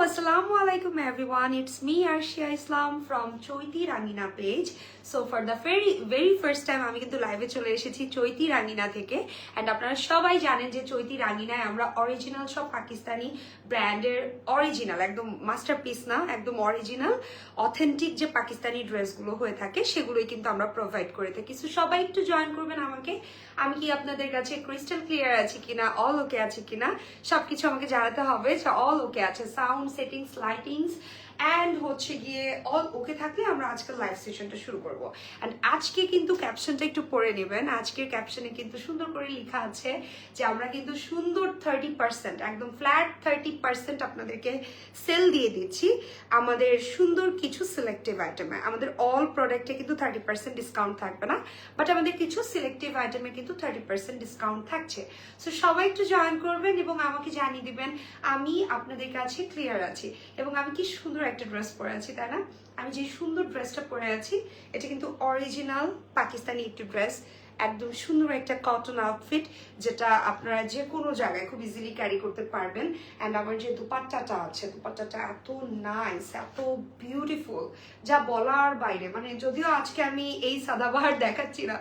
Assalamualaikum everyone. It's me Arshia Islam from Choiti Rangina page. So for the very first time আমি কিন্তু লাইভে চলে এসেছি চৈতি রাঙ্গিনা থেকে এন্ড আপনারা সবাই জানেন যে চৈতি রাঙ্গিনায় আমরা অরিজিনাল সব পাকিস্তানি ব্র্যান্ডের অরিজিনাল একদম মাস্টারপিস না একদম অরিজিনাল অথেন্টিক যে পাকিস্তানি ড্রেসগুলো হয়ে থাকে সেগুলোই কিন্তু আমরা প্রোভাইড করে থাকি। সো সবাই একটু জয়েন করবেন আমাকে। আমি কি আপনাদের কাছে ক্রিস্টাল ক্লিয়ার আছে কিনা, অল ওকে আছে কিনা সবকিছু আমাকে জানাতে হবে যে অল ওকে আছে, সাউন্ড সেটিংস লাইটিংস এন্ড হচ্ছে গিয়ে অল ওকে থাকলে আমরা আজকের লাইভ সেশনটা শুরু করব। এন্ড আজকে কিন্তু ক্যাপশনটা একটু পড়ে নেবেন। আজকের ক্যাপশনে কিন্তু সুন্দর করে লেখা আছে যে আমরা কিন্তু সুন্দর 30% একদম ফ্ল্যাট 30% আপনাদেরকে সেল দিয়ে দিচ্ছি আমাদের সুন্দর কিছু সিলেক্টিভ আইটেমে। আমাদের অল প্রোডাক্টে কিন্তু 30% ডিসকাউন্ট থাকবে না, বাট আমাদের কিছু সিলেক্টিভ আইটেমে কিন্তু 30% ডিসকাউন্ট থাকছে। সো সবাই একটু জয়েন করবেন এবং আমাকে জানিয়ে দিবেন আমি আপনাদের কাছে ক্লিয়ার আছি এবং আমি কি সুন্দর একটা ড্রেস পরে আছি, তাই না? আমি যে সুন্দর ড্রেসটা পরে আছি এটা কিন্তু অরিজিনাল পাকিস্তানি একটি ড্রেস, একদম সুন্দর একটা কটন আউটফিট যেটা আপনারা যে কোনো জায়গায় খুব ইজিলি ক্যারি করতে পারবেন। অ্যান্ড আমার যে দুপাট্টাটা আছে দুপাট্টাটা এত নাইস, এত বিউটিফুল, যা বলার বাইরে। মানে যদিও আজকে আমি এই সাদাবাহার দেখাচ্ছি না,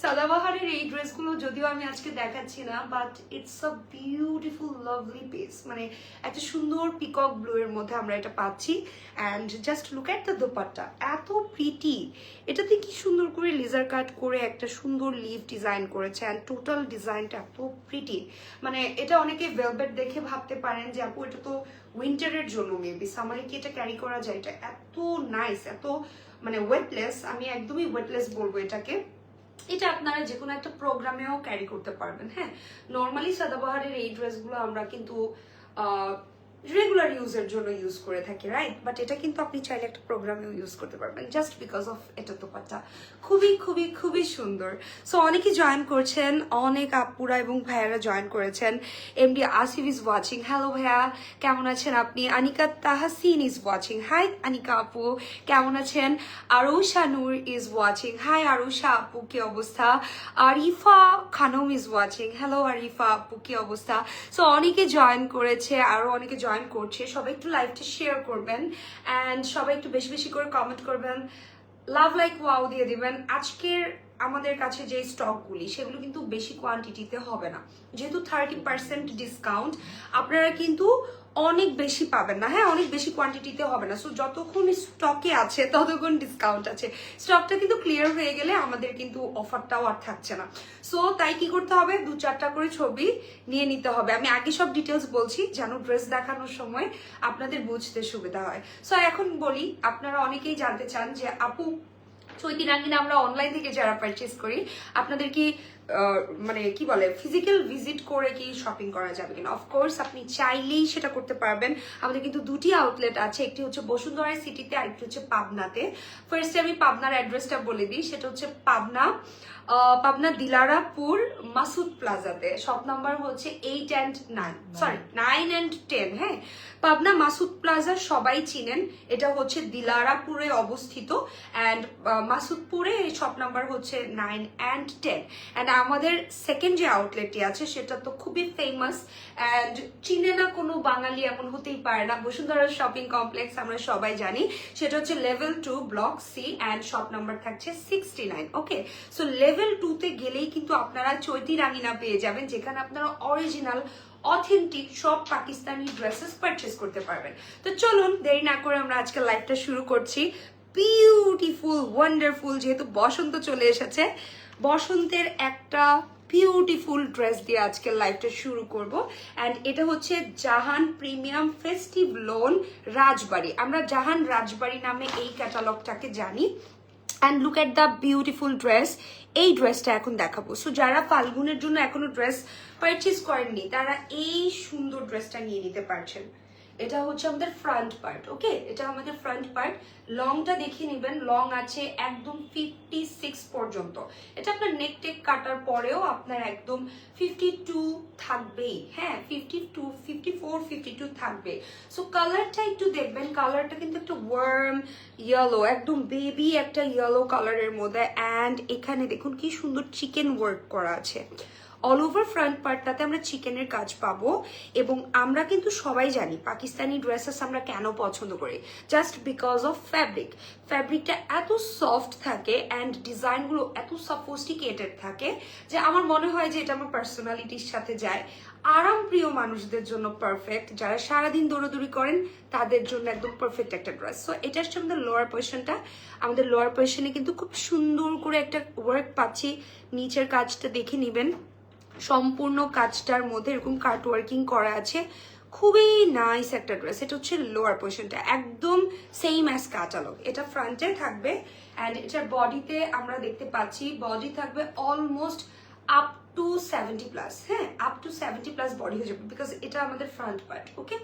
সাদাবাহারের এই ড্রেসগুলো যদিও আমি আজকে দেখাচ্ছি না, but it's a beautiful lovely piece. মানে একটা সুন্দর পিকক ব্লু এর মধ্যে আমরা এটা পাচ্ছি। And just look at the dupatta, এত প্রিটি। এটাতে কি সুন্দর করে লেজার কাট করে একটা সুন্দর লিভ ডিজাইন করেছে অ্যান্ড টোটাল ডিজাইনটা এত প্রিটি। মানে এটা অনেকে ভেলভেট দেখে ভাবতে পারেন যে আপু এটা তো উইন্টারের জন্য, মেবি সামারে কি এটা ক্যারি করা যায়? এটা এত নাইস, এত মানে ওয়েটলেস, আমি একদমই ওয়েটলেস বলবো এটাকে। এটা আপনারা যে কোনো একটা প্রোগ্রামেও ক্যারি করতে পারবেন। হ্যাঁ, নর্মালি সাদাবাহারের এই ড্রেসগুলো আমরা কিন্তু রেগুলার ইউজের জন্য ইউজ করে থাকি, রাইট? বাট এটা কিন্তু আপনি চাইলে একটা প্রোগ্রামেও ইউজ করতে পারবেন জাস্ট বিকজ অফ এটা দোপাট্টা খুবই খুবই খুবই সুন্দর। সো অনেকে জয়েন করছেন, অনেক আপুরা এবং ভাইয়ারা জয়েন করেছেন। MD Asif is watching, hello ভাইয়া কেমন আছেন আপনি? Anika Tahasin is watching, hi Anika আপু কেমন আছেন? Arusha Noor is watching, hi Arusha আপু কি অবস্থা? Arifa Khanam is watching, hello Arifa আপু কি অবস্থা? সো অনেকে জয়েন করেছে, আরো অনেকে জয়েন করছে। সবাই একটু লাইভটা শেয়ার করবেন এন্ড সবাই একটু বেশি বেশি করে কমেন্ট করবেন, লাভ লাইক ওয়াও দিয়ে দিবেন। আজকের আমাদের কাছে যে স্টকগুলি সেগুলো কিন্তু বেশি কোয়ান্টিটিতে হবে না, যেহেতু 30% ডিসকাউন্ট আপনারা কিন্তু অনেক বেশি পাবেন না। হ্যাঁ, অনেক বেশি কোয়ান্টিটিতে হবে না। সো যতক্ষণ স্টকে আছে ততক্ষণ ডিসকাউন্ট আছে। স্টকটা কিন্তু ক্লিয়ার হয়ে গেলে আমাদের কিন্তু অফারটাও আর থাকছে না। সো তাই কি করতে হবে, 2-4টা করে ছবি নিয়ে নিতে হবে। আমি আগে সব ডিটেলস বলছি যেন ড্রেস দেখানোর সময় আপনাদের বুঝতে সুবিধা হয়। সো এখন বলি, আপনারা অনেকেই জানতে চান যে আপু চৈতি রাঙ্গিনা আমরা অনলাইন থেকে যারা পারচেস করি আপনাদের কি মানে কি বলে ফিজিক্যাল ভিজিট করে কি শপিং করা যাবে কিনা? অফকোর্স আপনি চাইলেই সেটা করতে পারবেন। আমাদের কিন্তু দুটি আউটলেট আছে, একটি হচ্ছে বসুন্ধরা সিটিতে আর একটি হচ্ছে পাবনাতে। ফার্স্টে আমি পাবনার অ্যাড্রেসটা বলে দিই, সেটা হচ্ছে পাবনা দিলারাপুর মাসুদ প্লাজাতে। শপ নাম্বার হচ্ছে 8 and 9, সরি 9 and 10। হ্যাঁ, পাবনা মাসুদ প্লাজা সবাই চিনেন, এটা হচ্ছে দিলারাপুরে অবস্থিত অ্যান্ড মাসুদপুরে শপ নাম্বার হচ্ছে 9 and 10। অ্যান্ড আমাদের সেকেন্ড যে আউটলেটটি আছে সেটা তো খুবই ফেমাস অ্যান্ড চিনে না কোনো বাঙালি এমন হতেই পারে না, বসুন্ধরা শপিং কমপ্লেক্স আমরা সবাই জানি। সেটা হচ্ছে level 2 block C and shop number থাকছে 69। ওকে, সো লেভেল 2তে গেলেই কিন্তু আপনারা চৈতি রাঙ্গিনা পেয়ে যাবেন, যেখানে আপনারা অরিজিনাল অথেন্টিক সব পাকিস্তানি ড্রেসেস পারচেস করতে পারবেন। তো চলুন দেরি না করে আমরা আজকে লাইভটা শুরু করছি। বিউটিফুল ওয়ান্ডারফুল, যেহেতু বসন্ত চলে এসেছে, বসন্তের একটা বিউটিফুল ড্রেস দিয়ে আজকের লাইভটা শুরু করব। অ্যান্ড এটা হচ্ছে জাহান প্রিমিয়াম ফেস্টিভ লোন রাজবাড়ি। আমরা জাহান রাজবাড়ি নামে এই ক্যাটালগটাকে জানি। And look at the beautiful dress. এই ড্রেসটা এখন দেখাবো। সো যারা ফাল্গুনের জন্য এখনো ড্রেস পারচেস করেননি তারা এই সুন্দর ড্রেসটা নিয়ে নিতে পারছেন। এটা হচ্ছে আমাদের ফ্রন্ট পার্ট। ওকে, এটা আমাদের ফ্রন্ট পার্ট। লংটা দেখিয়ে নেবেন, লং আছে একদম 56 পর্যন্ত। এটা আপনার নেক টেক কাটার পরেও আপনার একদম 52 থাকবেই। হ্যাঁ, 52, 54, 52 থাকবে। সো কালারটা একটু দেখবেন, কালারটা কিন্তু একটা ওয়ার্ম ইয়েলো, একদম বেবি একটা ইয়েলো কালারের মধ্যে। অ্যান্ড এখানে দেখুন কি সুন্দর চিকেন ওয়ার্ক করা আছে। অল ওভার ফ্রন্ট পার্টটাতে আমরা চিকেনের কাজ পাবো। এবং আমরা কিন্তু সবাই জানি পাকিস্তানি ড্রেসেস আমরা কেন পছন্দ করি, জাস্ট বিকজ অফ ফ্যাব্রিকটা এত সফট থাকে অ্যান্ড ডিজাইনগুলো এত সফিস্টিকেটেড থাকে যে আমার মনে হয় যে এটা আমার পার্সোনালিটির সাথে যায়। আরামপ্রিয় মানুষদের জন্য পারফেক্ট, যারা সারাদিন দৌড়াদৌড়ি করেন তাদের জন্য একদম পারফেক্ট একটা ড্রেস। সো এটা হচ্ছে আমাদের লোয়ার পোর্শনটা। আমাদের লোয়ার পোর্শনে কিন্তু খুব সুন্দর করে একটা ওয়ার্ক পাচ্ছি। নিচের কাজটা দেখে নেবেন, সম্পূর্ণ কাজটার মধ্যে এরকম কাট ওয়ার্কিং করা আছে, খুবই নাইস একটা ড্রেস। এটা হচ্ছে লোয়ার পোর্শনটা, একদম সেম অ্যাজ ক্যাটালগ। এটা ফ্রন্টে থাকবে অ্যান্ড এটার বডিতে আমরা দেখতে পাচ্ছি বডি থাকবে অলমোস্ট আপ টু 70+, হ্যাঁ, আপ টু 70+ বডি হয়ে যাবে, বিকজ এটা আমাদের ফ্রন্ট পার্ট। ওকে,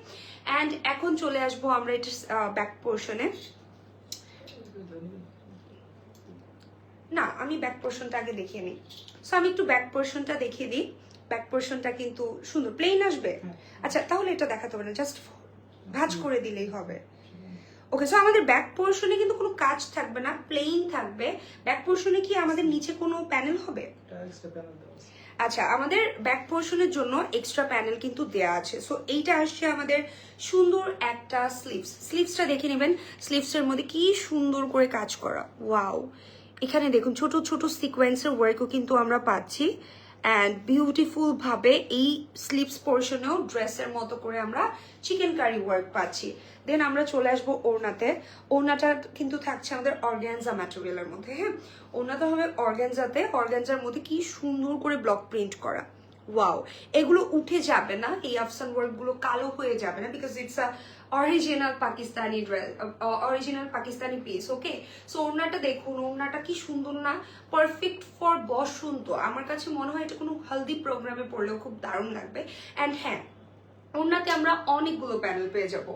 অ্যান্ড এখন চলে আসবো আমরা এটা ব্যাক পোর্শনে। না, আমি ব্যাক পোর্শনটা আগে দেখিয়ে নিই। সো আমি একটু ব্যাক পোর্শনটা দেখিয়ে দিই। ব্যাক পোর্শনটা কিন্তু সুন্দর প্লেন আসবে। আচ্ছা, তাহলে এটা দেখাতে হবে না, জাস্ট ভাঁজ করে দিলেই হবে। ওকে, সো আমাদের ব্যাক পোর্শনে কিন্তু কোনো কাজ থাকবে না, প্লেন থাকবে। ব্যাক পোর্শনে কি আমাদের নিচে কোনো প্যানেল হবে? আচ্ছা, আমাদের ব্যাক পোর্শনের জন্য এক্সট্রা প্যানেল কিন্তু দেয়া আছে। সো এইটা আসছে আমাদের সুন্দর একটা স্লিভসটা দেখে নেবেন। স্লিভসের মধ্যে কি সুন্দর করে কাজ করা, ওয়াও। এখানে দেখুন ছোট ছোট সিকোয়েন্সের ওয়ার্কও কিন্তু আমরা পাচ্ছি অ্যান্ড বিউটিফুল ভাবে এই স্লিভস পোর্শনেও ড্রেসের মতো করে আমরা চিকেন কারি ওয়ার্ক পাচ্ছি। দেন আমরা চলে আসবো ওড়নাতে। ওড়নাটা কিন্তু থাকছে আমাদের অর্গানজা ম্যাটেরিয়ালের মধ্যে, হ্যাঁ, ওড়নাটা হবে অর্গানজাতে। অর্গানজার মধ্যে কি সুন্দর করে ব্লক প্রিন্ট করা, ওয়াও। এগুলো উঠে যাবে না, এই আফসান ওয়ার্ক গুলো কালো হয়ে যাবে না, because it's a original Pakistani dress, original Pakistani piece. Okay, so ওড়নাটা দেখুন, ওড়নাটা কি সুন্দর না, পারফেক্ট ফর বসন্ত। আমার কাছে মনে হয় এটা কোনো হলদি প্রোগ্রামে পড়লেও খুব দারুণ লাগবে। অ্যান্ড হ্যাঁ, ওড়নাতে আমরা অনেকগুলো প্যানেল পেয়ে যাব।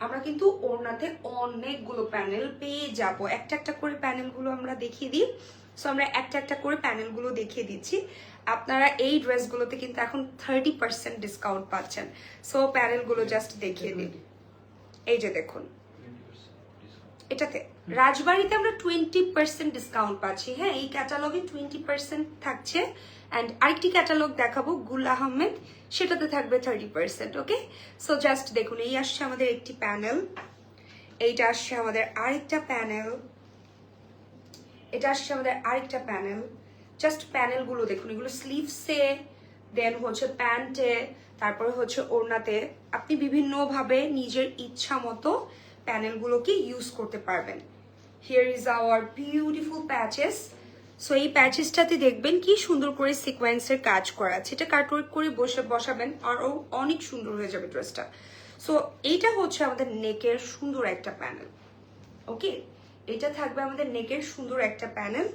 আমরা কিন্তু ওড়নাতে অনেকগুলো প্যানেল পেয়ে যাব। একটা একটা করে প্যানেলগুলো আমরা দেখিয়ে দিই। সো আমরা একটা একটা করে প্যানেলগুলো দেখিয়ে দিচ্ছি। আপনারা এই ড্রেসগুলোতে কিন্তু এখন 30% ডিসকাউন্ট পাচ্ছেন। সো প্যানেলগুলো জাস্ট দেখিয়ে দিই। এই যে দেখুন, এটাতে রাজবাড়িতে আমরা 20% ডিসকাউন্ট পাচ্ছি, হ্যাঁ, এই ক্যাটালগে 20% থাকছে। অ্যান্ড আরেকটি ক্যাটালগ দেখাবো গুল আহমেদ, সেটাতে থাকবে 30%। ওকে, সো জাস্ট দেখুন, এই আসছে আমাদের একটি প্যানেল, এইটা আসছে আমাদের আরেকটা প্যানেল, এটা আসছে আমাদের আরেকটা প্যানেল। জাস্ট প্যানেলগুলো দেখুন, এগুলো স্লিভসে, দেন হচ্ছে প্যান্টে, তারপরে হচ্ছে ওড়নাতে। আপনি বিভিন্নভাবে নিজের ইচ্ছা মতো প্যানেলগুলোকে ইউজ করতে পারবেন। Here is our beautiful patches. So এই প্যাচেসটাতে দেখবেন কি সুন্দর করে সিকোয়েন্সের কাজ করা আছে। এটা কাটওয়ার্ক করে বসাবেন আরও অনেক সুন্দর হয়ে যাবে ড্রেসটা। সো এইটা হচ্ছে আমাদের নেকের সুন্দর একটা প্যানেল। ওকে, এটা থাকবে আমাদের নেকের সুন্দর একটা প্যানেল।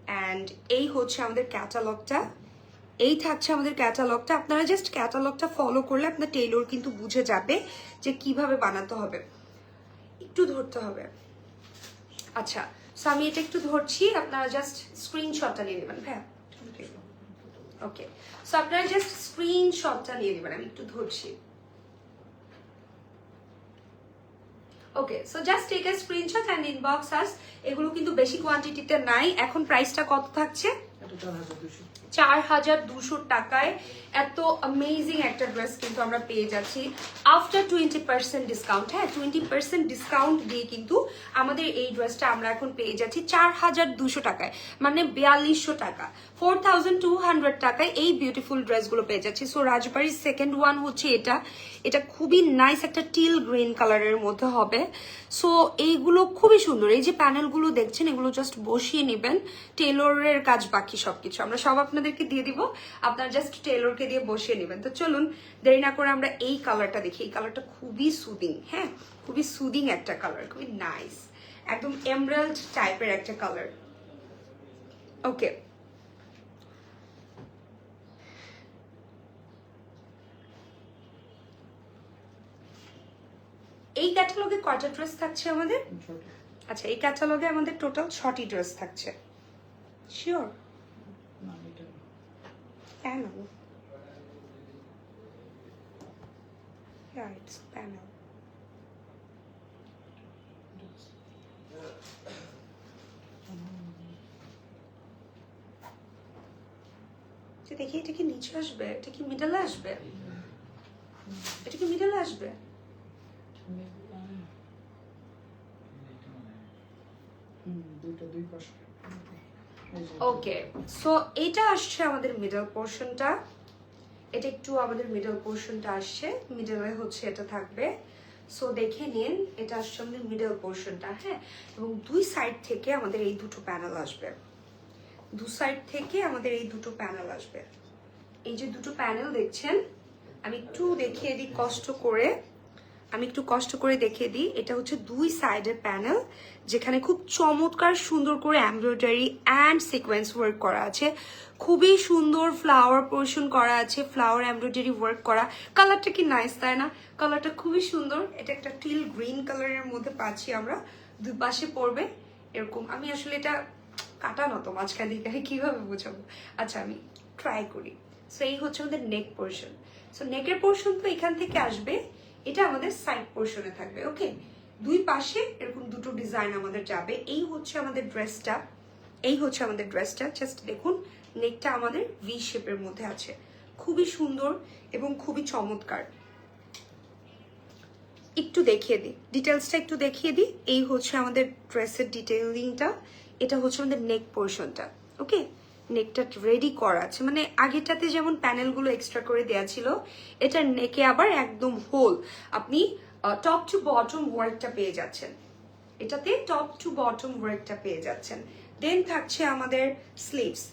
অ্যান্ড এই হচ্ছে আমাদের ক্যাটালগটা, এই থাকছে আমাদের ক্যাটালগটা। আপনারা জাস্ট ক্যাটালগটা ফলো করলে আপনার টেইলর কিন্তু বুঝে যাবে যে কিভাবে বানাতে হবে। একটু ধরতে হবে। আচ্ছা, সো আমি এটা একটু ধরছি, আপনারা জাস্ট স্ক্রিনশটটা নিয়ে নেবেন। হ্যাঁ, ওকে, সো আপনারা জাস্ট স্ক্রিনশটটা নিয়ে নেবেন, আমি একটু ধরছি। Okay, so just take a screenshot and inbox us. এগুলো কিন্তু বেশি কোয়ান্টিটিতে নাই। এখন প্রাইসটা কত থাকছে? 4200 টাকায় এত অ্যামেজিং একটা ড্রেস কিন্তু আমরা পেয়ে যাচ্ছি আফটার 20% ডিসকাউন্ট। হ্যাঁ, 20% ডিসকাউন্ট দিয়ে কিন্তু আমাদের এই ড্রেসটা আমরা এখন পেয়ে যাচ্ছি 4200 টাকায়, মানে 4200 টাকা, 4200 টাকায় এই বিউটিফুল ড্রেসগুলো পেয়ে যাচ্ছি। সো রাজবাড়ির সেকেন্ড ওয়ান হচ্ছে এটা। এটা খুবই নাইস একটা টিল গ্রিন কালারের মধ্যে হবে। সো এইগুলো খুবই সুন্দর। এই যে প্যানেলগুলো দেখছেন, এগুলো জাস্ট বসিয়ে নেবেন, টেলরের কাজ বাকি সবকিছু আমরা সব আপনাদেরকে দিয়ে দিব, আপনারা জাস্ট টেলরকে দিয়ে বসিয়ে নেবেন। তো চলুন দেরি না করে আমরা এই কালারটা দেখি। এই কালারটা খুবই সুদিং, হ্যাঁ, খুবই সুদিং একটা কালার, খুবই নাইস, একদম এমরাল্ড টাইপের একটা কালার। ওকে, এই ক্যাটালগে কয়টা ড্রেস থাকছে আমাদের? আচ্ছা, এই ক্যাটালগে আমাদের টোটাল 6টি ড্রেস থাকছে। Sure? Panel. Yeah, it's panel. দেখি এটা কি নিচে আসবে, এটা কি মিডলে আসবে, এটা কি মিডলে আসবে? ওকে, সো এটা আসছে আমাদের মিডল পোর্শনটা, এটা একটু আমাদের মিডল পোর্শনটা আসছে, মিডলে হচ্ছে এটা থাকবে। সো দেখে নিন, এটা আসছে আমাদের মিডল পোর্শনটা, হ্যাঁ। এবং দুই সাইড থেকে আমাদের এই দুটো প্যানেল আসবে, দু সাইড থেকে আমাদের এই দুটো প্যানেল আসবে। এই যে দুটো প্যানেল দেখছেন, আমি একটু দেখিয়ে দিই কষ্ট করে, দেখিয়ে দিই। এটা হচ্ছে দুই সাইডের প্যানেল, যেখানে খুব চমৎকার সুন্দর করে এমব্রয়ডারি অ্যান্ড সিকোয়েন্স ওয়ার্ক করা আছে। খুবই সুন্দর ফ্লাওয়ার পোর্শন করা আছে, ফ্লাওয়ার এমব্রয়ডারি ওয়ার্ক করা। কালারটা কি নাইস, তাই না? কালারটা খুবই সুন্দর। এটা একটা টিল গ্রিন কালারের মধ্যে পাচ্ছি আমরা, দুই পাশে পড়বে এরকম। আমি আসলে এটা কাটানো তো মাঝখান থেকে, আমি কিভাবে বোঝাবো? আচ্ছা, আমি ট্রাই করি। সো এই হচ্ছে আমাদের নেক পোর্শন। সো নেকের পোর্শন তো এখান থেকে আসবে, এটা আমাদের সাইড পোর্শনে থাকবে। ওকে, দুই পাশে এরকম দুটো ডিজাইন আমাদের যাবে। এই হচ্ছে আমাদের ড্রেসটা, এই হচ্ছে আমাদের ড্রেসটা। জাস্ট দেখুন, নেকটা আমাদের ভি শেপের মধ্যে আছে, খুবই সুন্দর এবং খুবই চমৎকার। একটু দেখিয়ে দিই, ডিটেলসটা একটু দেখিয়ে দিই। এই হচ্ছে আমাদের ড্রেসের ডিটেইলিংটা, এটা হচ্ছে আমাদের নেক পোর্শনটা। ওকে, নেকটা রেডি করা আছে, মানে আগেরটাতে যেমন প্যানেলগুলো এক্সট্রা করে দেওয়া ছিল, এটার নেকে আবার একদম হোল আপনি টপ টু বটম ওয়ার্কটা পেয়ে যাচ্ছেন, এটাতে টপ টু বটম ওয়ার্কটা পেয়ে যাচ্ছেন। দেন থাকছে আমাদের sleeves.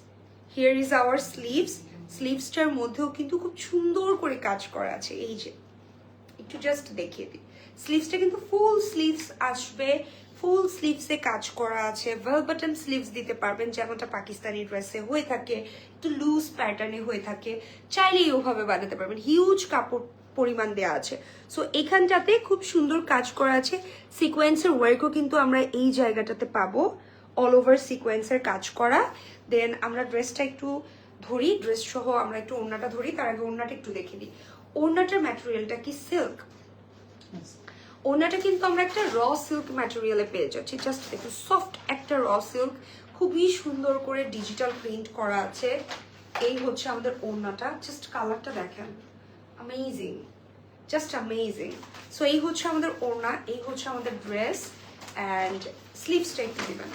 Here is our sleeves. স্লিভসটার মধ্যেও কিন্তু খুব সুন্দর করে কাজ করা আছে। এই যে একটু জাস্ট দেখিয়ে দিই, স্লিভসটা কিন্তু ফুল স্লিভস আসবে, ফুল স্লিভসে কাজ করা আছে। ওয়েল বাটন স্লিভস দিতে পারবেন, যেমনটা পাকিস্তানি ড্রেসে হয়ে থাকে, একটু লুজ প্যাটার্নে হয়ে থাকে, চাইলেই ওভাবে বানাতে পারবেন। হিউজ কাপড় পরিমাণ দেওয়া আছে। সো এখানটাতে খুব সুন্দর কাজ করা আছে। সিকোয়েন্সের ওয়ার্কও কিন্তু আমরা এই জায়গাটাতে পাবো, অল ওভার সিকোয়েন্সের কাজ করা। দেন আমরা ড্রেসটা একটু ধরি, ড্রেস সহ আমরা একটু ওড়নাটা ধরি। তার আগে ওড়নাটা একটু দেখে দিই। ওড়নাটার ম্যাটেরিয়ালটা কি সিল্ক, ওড়নাটা কিন্তু আমরা একটা র সিল্ক ম্যাটেরিয়ালে পেয়ে যাচ্ছি। জাস্ট দেখুন, সফট একটা র সিল্ক, খুবই সুন্দর করে ডিজিটাল প্রিন্ট করা আছে। এই হচ্ছে আমাদের ওড়নাটা, জাস্ট কালারটা দেখেন, অ্যামেজিং, জাস্ট অ্যামেজিং। সো এই হচ্ছে আমাদের ওড়না, এই হচ্ছে আমাদের ড্রেস। অ্যান্ড স্লিভসটা একটু দিবেন,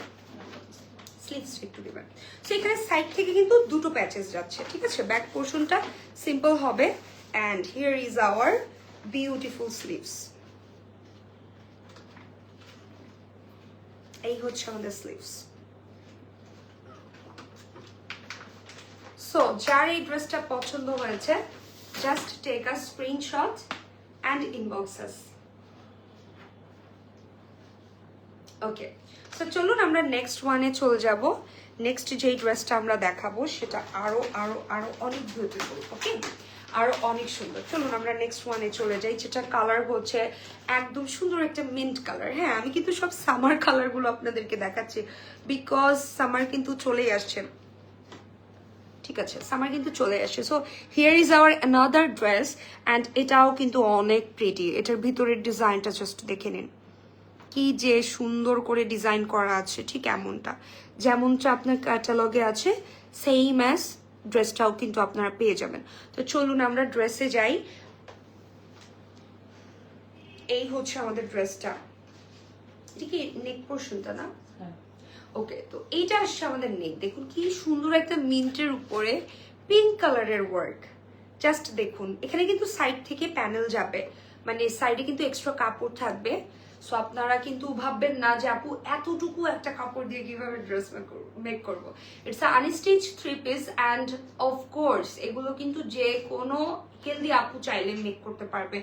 স্লিভসটা একটু দিবেন। সো এখানে সাইড থেকে কিন্তু দুটো প্যাচেস যাচ্ছে, ঠিক আছে? ব্যাক পোর্শনটা সিম্পল হবে। And here is our beautiful sleeves. এই হচ্ছে আমাদের স্লিভস। সো যার এই ড্রেসটা পছন্দ হয়েছে, just take a screenshot and inbox us. Okay, so চলুন আমরা নেক্সট ওয়ানে চলে যাব। নেক্সট যেই ড্রেসটা আমরা দেখাবো সেটা আরো আরো আরো অনেক বিউটিফুল। ওকে, আরো অনেক সুন্দর। চলুন আমরা নেক্সট ওয়ানে চলে যাই, যেটা কালার হচ্ছে একদম সুন্দর একটা মিন্ট কালার। হ্যাঁ, আমি কিন্তু সব সামার কালারগুলো আপনাদেরকে দেখাচ্ছি, বিকজ সামার কিন্তু চলেই আসছে। ঠিক আছে, সামার কিন্তু চলে আসছে। So here is hour another dress, and এটাও কিন্তু অনেক প্রিটি। এটার ভিতরের ডিজাইনটা জাস্ট দেখে নিন, কি যে সুন্দর করে ডিজাইন করা আছে, ঠিক এমনটা যেমনটা আপনার ক্যাটালগে আছে, সেম অ্যাজ ড্রেসটাও কিন্তু আপনারা পেয়ে যাবেন। তো চলুন আমরা ড্রেসে যাই। এই হচ্ছে আমাদের ড্রেসটা, এটা কি নেক পোর্শনটা না? ওকে, তো এইটা আসছে আমাদের নেক। দেখুন কি সুন্দর একটা মিন্টের উপরে পিঙ্ক কালারের ওয়ার্ক। জাস্ট দেখুন, এখানে কিন্তু সাইড থেকে প্যানেল যাবে, মানে সাইডে কিন্তু এক্সট্রা কাপড় থাকবে। সো আপনারা কিন্তু ভাববেন না যে আপু এতটুকু একটা কাপড় দিয়ে কিভাবে ড্রেস মেক করবো। It's unstitch three piece, and of course এগুলো কিন্তু যে কোনো হেলদি আপু চাইলে মেক করতে পারবে,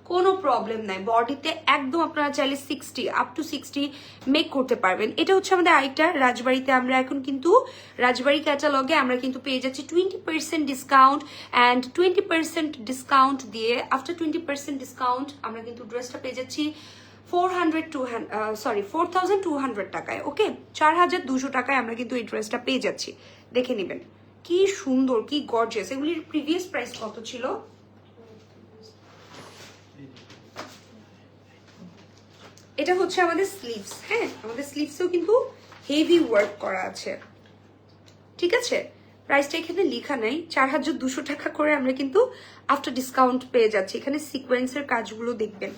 কোনো প্রবলেম নাই। বডিতে একদম আপনারা চাইলে 60 আপ টু 60 মেক করতে পারবেন। এটা হচ্ছে আমাদের আরেকটা রাজবাড়িতে, আমরা এখন কিন্তু রাজবাড়ি ক্যাটালগে আমরা কিন্তু পেয়ে যাচ্ছি 20% ডিসকাউন্ট, অ্যান্ড 20% ডিসকাউন্ট দিয়ে আফটার 20% ডিসকাউন্ট আমরা কিন্তু ড্রেসটা পেয়ে যাচ্ছি 4,200 টাকায়। ওকে, 4,200 টাকায় আমরা কিন্তু এই ড্রেসটা পেয়ে যাচ্ছি। দেখে নেবেন কি সুন্দর, কি গর্জিয়াস। এগুলির প্রিভিয়াস প্রাইস কত ছিল? এটা হচ্ছে আমাদের স্লিভস। হ্যাঁ, আমাদের স্লিভসেও কিন্তু হেভি ওয়ার্ক করা আছে, ঠিক আছে? প্রাইসটা এখানে লেখা নাই, 4200 টাকা করে আমরা কিন্তু আফটার ডিসকাউন্ট পেয়ে যাচ্ছি। এখানে সিকোয়েন্সের কাজগুলো দেখবেন,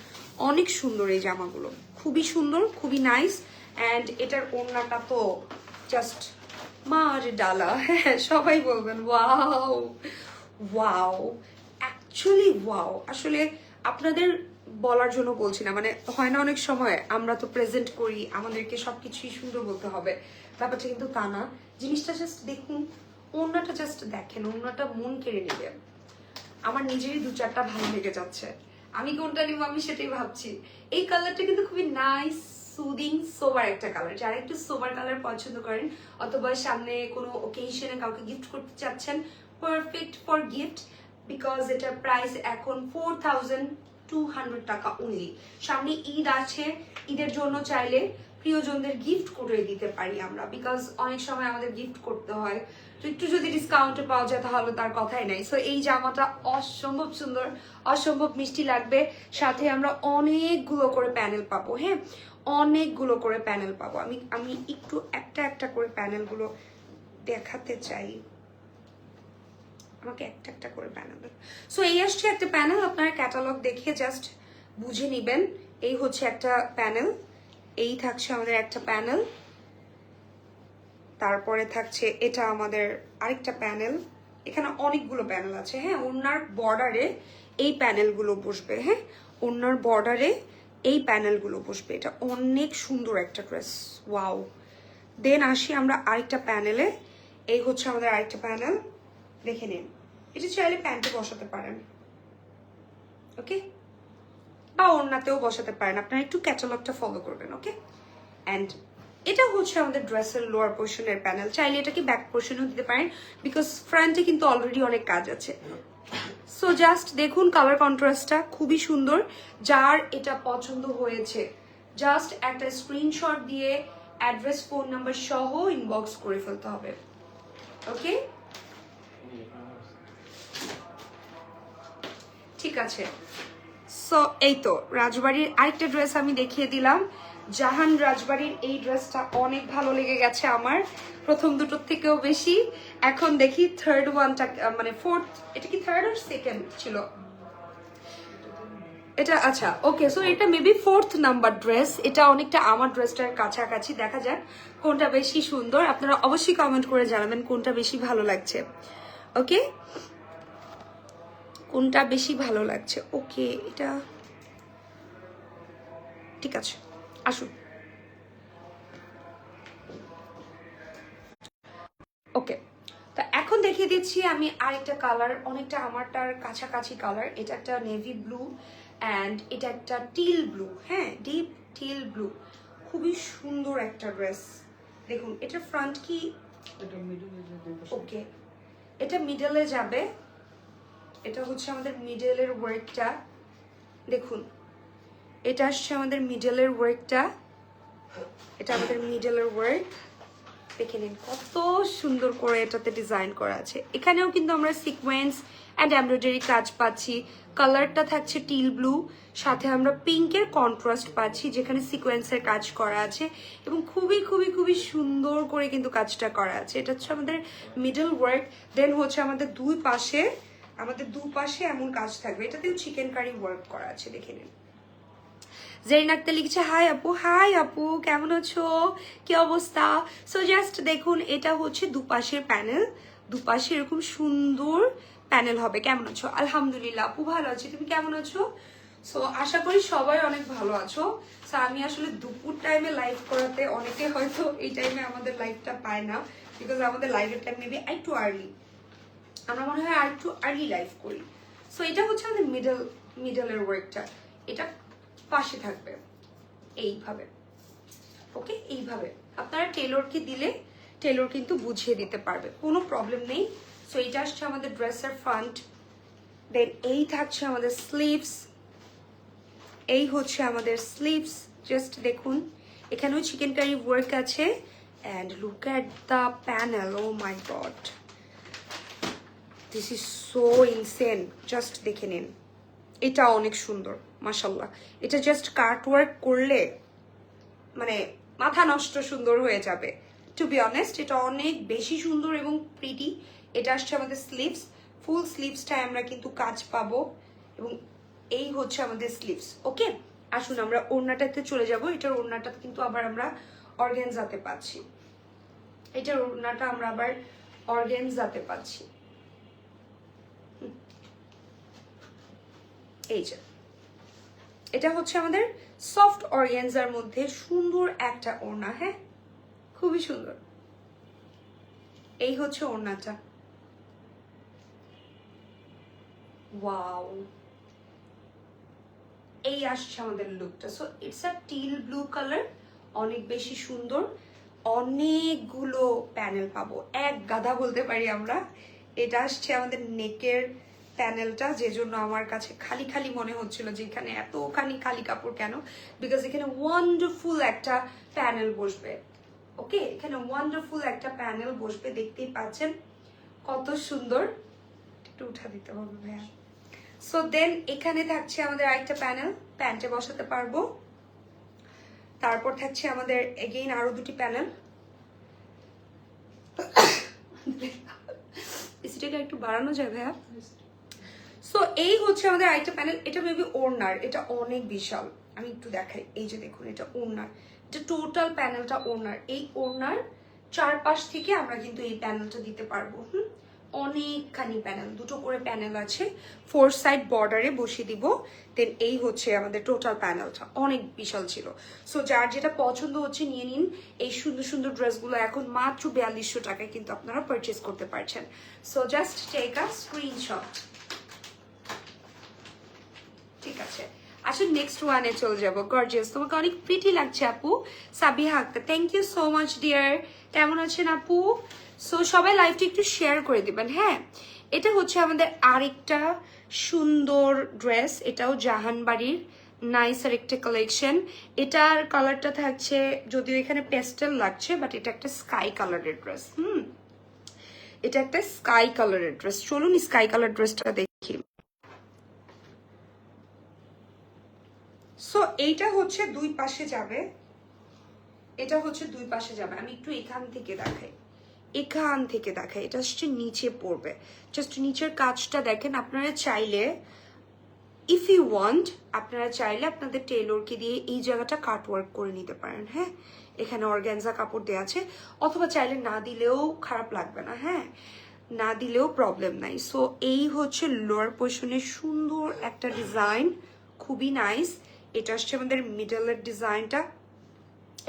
অনেক সুন্দর এই জামাগুলো, খুবই সুন্দর, খুবই নাইস। অ্যান্ড এটার ওড়নাটা তো জাস্ট মার ডালা, হ্যাঁ সবাই বলবেন ওয়াও ওয়াও, অ্যাকচুয়ালি ওয়াও। আসলে আপনাদের বলার জন্য বলছি না, মানে হয় না অনেক সময় আমরা তো প্রেজেন্ট করি, আমাদেরকে সবকিছুই সুন্দর বলতে হবে, ব্যাপারটা কিন্তু তা না। জিনিসটা জাস্ট দেখুন, ওড়নাটা জাস্ট দেখেন, ওড়নাটা মন কেড়ে নেবে। আমার নিজেরই 2-4টা ভালো লেগে যাচ্ছে, আমি কোনটা নিব আমি সেটাই ভাবছি। এই কালারটা কিন্তু খুবই নাইস, সুদিং, সোবার একটা কালার। যারা একটু সোবার কালার পছন্দ করেন অথবা সামনে কোনো ওকেশনে কাউকে গিফট করতে চাচ্ছেন, পারফেক্ট ফর গিফট, বিকজ এটার প্রাইস এখন 4200 টাকা অনলি। সামনে ঈদ আছে, ঈদের জন্য চাইলে প্রিয়জনদের গিফট করে দিতে পারি আমরা, বিকজ অনেক সময় আমাদের গিফট করতে হয়, তো একটু যদি ডিসকাউন্টে পাওয়া যায় তাহলে তার কথাই নাই। সো এই জামাটা অসম্ভব সুন্দর, অসম্ভব মিষ্টি লাগবে। সাথে আমরা অনেকগুলো করে প্যানেল পাবো, হ্যাঁ অনেকগুলো করে প্যানেল পাবো। আমি একটু একটা একটা করে প্যানেলগুলো দেখাতে চাই, আমাকে একটা একটা করে প্যানেল। সো এই আসছে একটা প্যানেল, আপনারা ক্যাটালগ দেখে জাস্ট বুঝে নেবেন। এই হচ্ছে একটা প্যানেল, এই থাকছে আমাদের একটা প্যানেল, তারপরে থাকছে এটা আমাদের আরেকটা প্যানেল। এখানে অনেকগুলো প্যানেল আছে, হ্যাঁ ওনার বর্ডারে এই প্যানেলগুলো বসবে, হ্যাঁ ওনার বর্ডারে এই প্যানেলগুলো বসবে। এটা অনেক সুন্দর একটা ড্রেস, ওয়াও। দেন আসি আমরা আরেকটা প্যানেলে, এই হচ্ছে আমাদের আরেকটা প্যানেল, দেখে নিন। এটা চাইলে প্যান্টে বসাতে পারেন, ওকে, বা ওড়নাতেও বসাতে পারেন, আপনারা একটু ক্যাটালগটা ফলো করবেন, ওকে। অ্যান্ড এটা হচ্ছে আমাদের ড্রেসের লোয়ার পোর্শনের প্যানেল, চাইলে এটাকে ব্যাক পোর্শনও দিতে পারেন, বিকজ ফ্রন্টে কিন্তু অলরেডি অনেক কাজ আছে। সো জাস্ট দেখুন কালার কন্ট্রাস্টটা খুবই সুন্দর। যার এটা পছন্দ হয়েছে জাস্ট একটা স্ক্রিনশট দিয়ে অ্যাড্রেস, ফোন নাম্বার সহ ইনবক্স করে ফেলতে হবে, ওকে ঠিক আছে। সো এই তো রাজবাড়ির আরেকটা ড্রেস আমি দেখিয়ে দিলাম, জাহান রাজবাড়ির এই ড্রেসটা অনেক ভালো লেগে গেছে আমার, প্রথম দুটোর থেকেও বেশি। এখন দেখি থার্ড ওয়ানটা, মানে ফোর্থ, এটা কি থার্ড আর সেকেন্ড ছিল এটা, আচ্ছা ওকে। সো এটা মেবি 4th নাম্বার ড্রেস, এটা অনেকটা আমার ড্রেসটার কাছাকাছি, দেখা যাক কোনটা বেশি সুন্দর। আপনারা অবশ্যই কমেন্ট করে জানাবেন কোনটা বেশি ভালো লাগছে, ওকে কোনটা বেশি ভালো লাগছে। ওকে এটা ঠিক আছে, আসুন ওকে। তো এখন দেখিয়ে দিচ্ছি আমি আরেকটা কালার, অনেকটা আমারটার কাছাকাছি কালার। এটা একটা নেভি ব্লু অ্যান্ড এটা একটা টিল ব্লু, হ্যাঁ ডিপ টিল ব্লু, খুবই সুন্দর একটা ড্রেস। দেখুন এটার ফ্রন্ট কি, ওকে এটা মিডলে যাবে, এটা হচ্ছে আমাদের মিডলের ওয়ার্কটা, দেখুন এটা আসছে আমাদের মিডলের ওয়ার্কটা, এটা আমাদের মিডলের ওয়ার্ক, দেখে নিন কত সুন্দর করে এটাতে ডিজাইন করা আছে। এখানেও কিন্তু আমরা সিকোয়েন্স অ্যান্ড এমব্রয়ডারি কাজ পাচ্ছি, কালারটা থাকছে টিল ব্লু, সাথে আমরা পিঙ্কের কন্ট্রাস্ট পাচ্ছি যেখানে সিকোয়েন্সের কাজ করা আছে এবং খুবই খুবই খুবই সুন্দর করে কিন্তু কাজটা করা আছে। এটা হচ্ছে আমাদের মিডল ওয়ার্ক। দেন হচ্ছে আমাদের দুপাশে এমন কাজ থাকবে, এটাতেও চিকেন কারি ওয়ার্ক করা আছে, দেখে নিন। জেরিন আক্তার লিখছে হাই আপু কেমন আছো, কি অবস্থা। সো জাস্ট দেখুন এটা হচ্ছে দুপাশের প্যানেল, দুপাশে এরকম সুন্দর প্যানেল হবে। কেমন আছো? আলহামদুলিল্লাহ আপু ভালো আছি, তুমি কেমন আছো? সো আশা করি সবাই অনেক ভালো আছো। সো আমি আসলে দুপুর টাইমে লাইভ করাতে, অনেকে হয়তো এই টাইমে আমাদের লাইভটা পায় না, বিকজ আমাদের লাইভের টাইম মেবি একটু আর্লি, আমরা মনে হয় আর একটু আর্লি লাইভ করি। সো এটা হচ্ছে আমাদের মিডলের ওয়ার্কটা, এটা পাশে থাকবে এইভাবে, ওকে এইভাবে। আপনারা টেলরকে দিলে টেলর কিন্তু বুঝিয়ে দিতে পারবে, কোনো প্রবলেম নেই। সো এইটা আসছে আমাদের ড্রেসের ফ্রন্ট, দেন এই থাকছে আমাদের স্লিভস, এই হচ্ছে আমাদের স্লিভস, জাস্ট দেখুন এখানেও চিকেন কারি ওয়ার্ক আছে। And look at the panel, oh my god this is so insane, just দেখে নিন, এটা অনেক সুন্দর মাশাল্লাহ। এটা জাস্ট কাট ওয়ার্ক করলে মানে মাথা নষ্ট সুন্দর হয়ে যাবে, টু বি অনেস্ট এটা অনেক বেশি সুন্দর এবং প্রিটি। এটা আসছে আমাদের স্লিভস, ফুল স্লিভসটায় আমরা কিন্তু কাজ পাবো এবং এই হচ্ছে আমাদের স্লিভস। ওকে, আসুন আমরা ওড়নাটাতে চলে যাব। এটার ওড়নাটা কিন্তু আবার আমরা অর্গানজাতে পাচ্ছি, এটার ওড়নাটা আমরা আবার অর্গানজাতে পাচ্ছি। এই যে এটা হচ্ছে আমাদের সফট অর্গানজার মধ্যে সুন্দর একটা ওড়না। হ্যাঁ, খুবই সুন্দর। এই হচ্ছে ওড়নাটা, ওয়াও। এই আসছে আমাদের লুকটা। So it's a teal blue colour, অনেক বেশি সুন্দর। অনেকগুলো প্যানেল পাবো, এক গাদা বলতে পারি আমরা। এটা আসছে আমাদের নেকের প্যানেলটা, যে জন্য আমার কাছে খালি খালি মনে হচ্ছিল যে এখানে এতখানি খালি কাপড় কেন, বিকজ এখানে ওয়ান্ডারফুল একটা প্যানেল বসবে। ওকে, এখানে ওয়ান্ডারফুল একটা প্যানেল বসবে, দেখতেই পাচ্ছেন কত সুন্দর। একটু উঠা দিতে হবে ভাইয়া। সো দেন এখানে থাকছে আমাদের আরেকটা প্যানেল, প্যান্টে বসাতে পারবো। তারপর থাকছে আমাদের এগেইন আরো দুটি প্যানেল। এসিটাকে একটু বাড়ানো যায় ভাইয়া। সো এই হচ্ছে আমাদের আরেকটা প্যানেল, এটা মেবি ওড়নার, এটা অনেক বিশাল। আমি একটু দেখাই, এই যে দেখুন এটা ওড়নার, এটা টোটাল প্যানেলটা ওড়নার। এই ওড়নার চারপাশ থেকে আমরা কিন্তু এই প্যানেলটা দিতে পারবো। অনেকখানি প্যানেল, দুটো করে প্যানেল আছে, 4 সাইড বর্ডারে বসিয়ে দিব। দেন এই হচ্ছে আমাদের টোটাল প্যানেলটা, অনেক বিশাল ছিল। সো যার যেটা পছন্দ হচ্ছে নিয়ে নিন। এই সুন্দর সুন্দর ড্রেসগুলো এখন মাত্র 4200 টাকায় কিন্তু আপনারা পারচেস করতে পারছেন। So just take a screenshot. ঠিক আছে, আসলে নেক্সট ওয়ানে চলে যাবো। গর্জিয়াস, তোমাকে অনেক প্রিটি লাগছে আপু। Sabiha Akter, thank you so much dear. কেমন আছেন আপু? সো সবাই লাইভটা একটু শেয়ার করে দিবেন। হ্যাঁ, এটা হচ্ছে আমাদের আরেকটা সুন্দর ড্রেস, এটাও জাহানবাড়ির নাইস আর একটা কালেকশন। এটার কালারটা থাকছে, যদিও এখানে পেস্টেল লাগছে, বাট এটা একটা স্কাই কালারের ড্রেস। এটা একটা স্কাই কালারের ড্রেস। চলুন স্কাই কালার ড্রেসটা দেখি। সো এইটা হচ্ছে দুই পাশে যাবে, এটা হচ্ছে দুই পাশে যাবে। আমি একটু এখান থেকে দেখাই, এখান থেকে দেখাই। এটা হচ্ছে নিচে পড়বে, জাস্ট নিচের কাজটা দেখেন। আপনারা চাইলে, ইফ ইউ ওয়ান্ট, আপনারা চাইলে আপনাদের টেলরকে দিয়ে এই জায়গাটা কাট ওয়ার্ক করে নিতে পারেন। হ্যাঁ, এখানে অর্গানজা কাপড় দেওয়া আছে, অথবা চাইলে না দিলেও খারাপ লাগবে না। হ্যাঁ, না দিলেও প্রবলেম নাই। সো এই হচ্ছে লোয়ার পোর্শনের সুন্দর একটা ডিজাইন, খুবই নাইস। এটা আসছে আমাদের মিডলের ডিজাইনটা,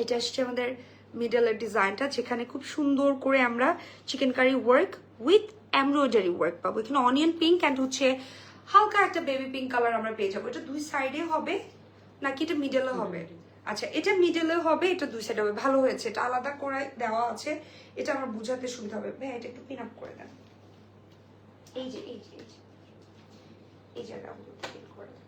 এটা আসছে আমাদের মিডলের ডিজাইনটা, যেখানে খুব সুন্দর করে আমরা chikankari work with embroidery work পাবো। এখানে অনিয়ন পিঙ্ক অ্যান্ড হচ্ছে হালকা একটা বেবি পিঙ্ক কালার আমরা পেয়ে যাবো। এটা দুই সাইডে হবে নাকি এটা মিডলে হবে? আচ্ছা, এটা মিডলে হবে, এটা দুই সাইডে হবে। ভালো হয়েছে, এটা আলাদা করে দেওয়া আছে, এটা আমার বুঝাতে সুবিধা হবে। ভাই এটা একটু পিন আপ করে দেন। এই যে এই যে এই জায়গা করে দেন।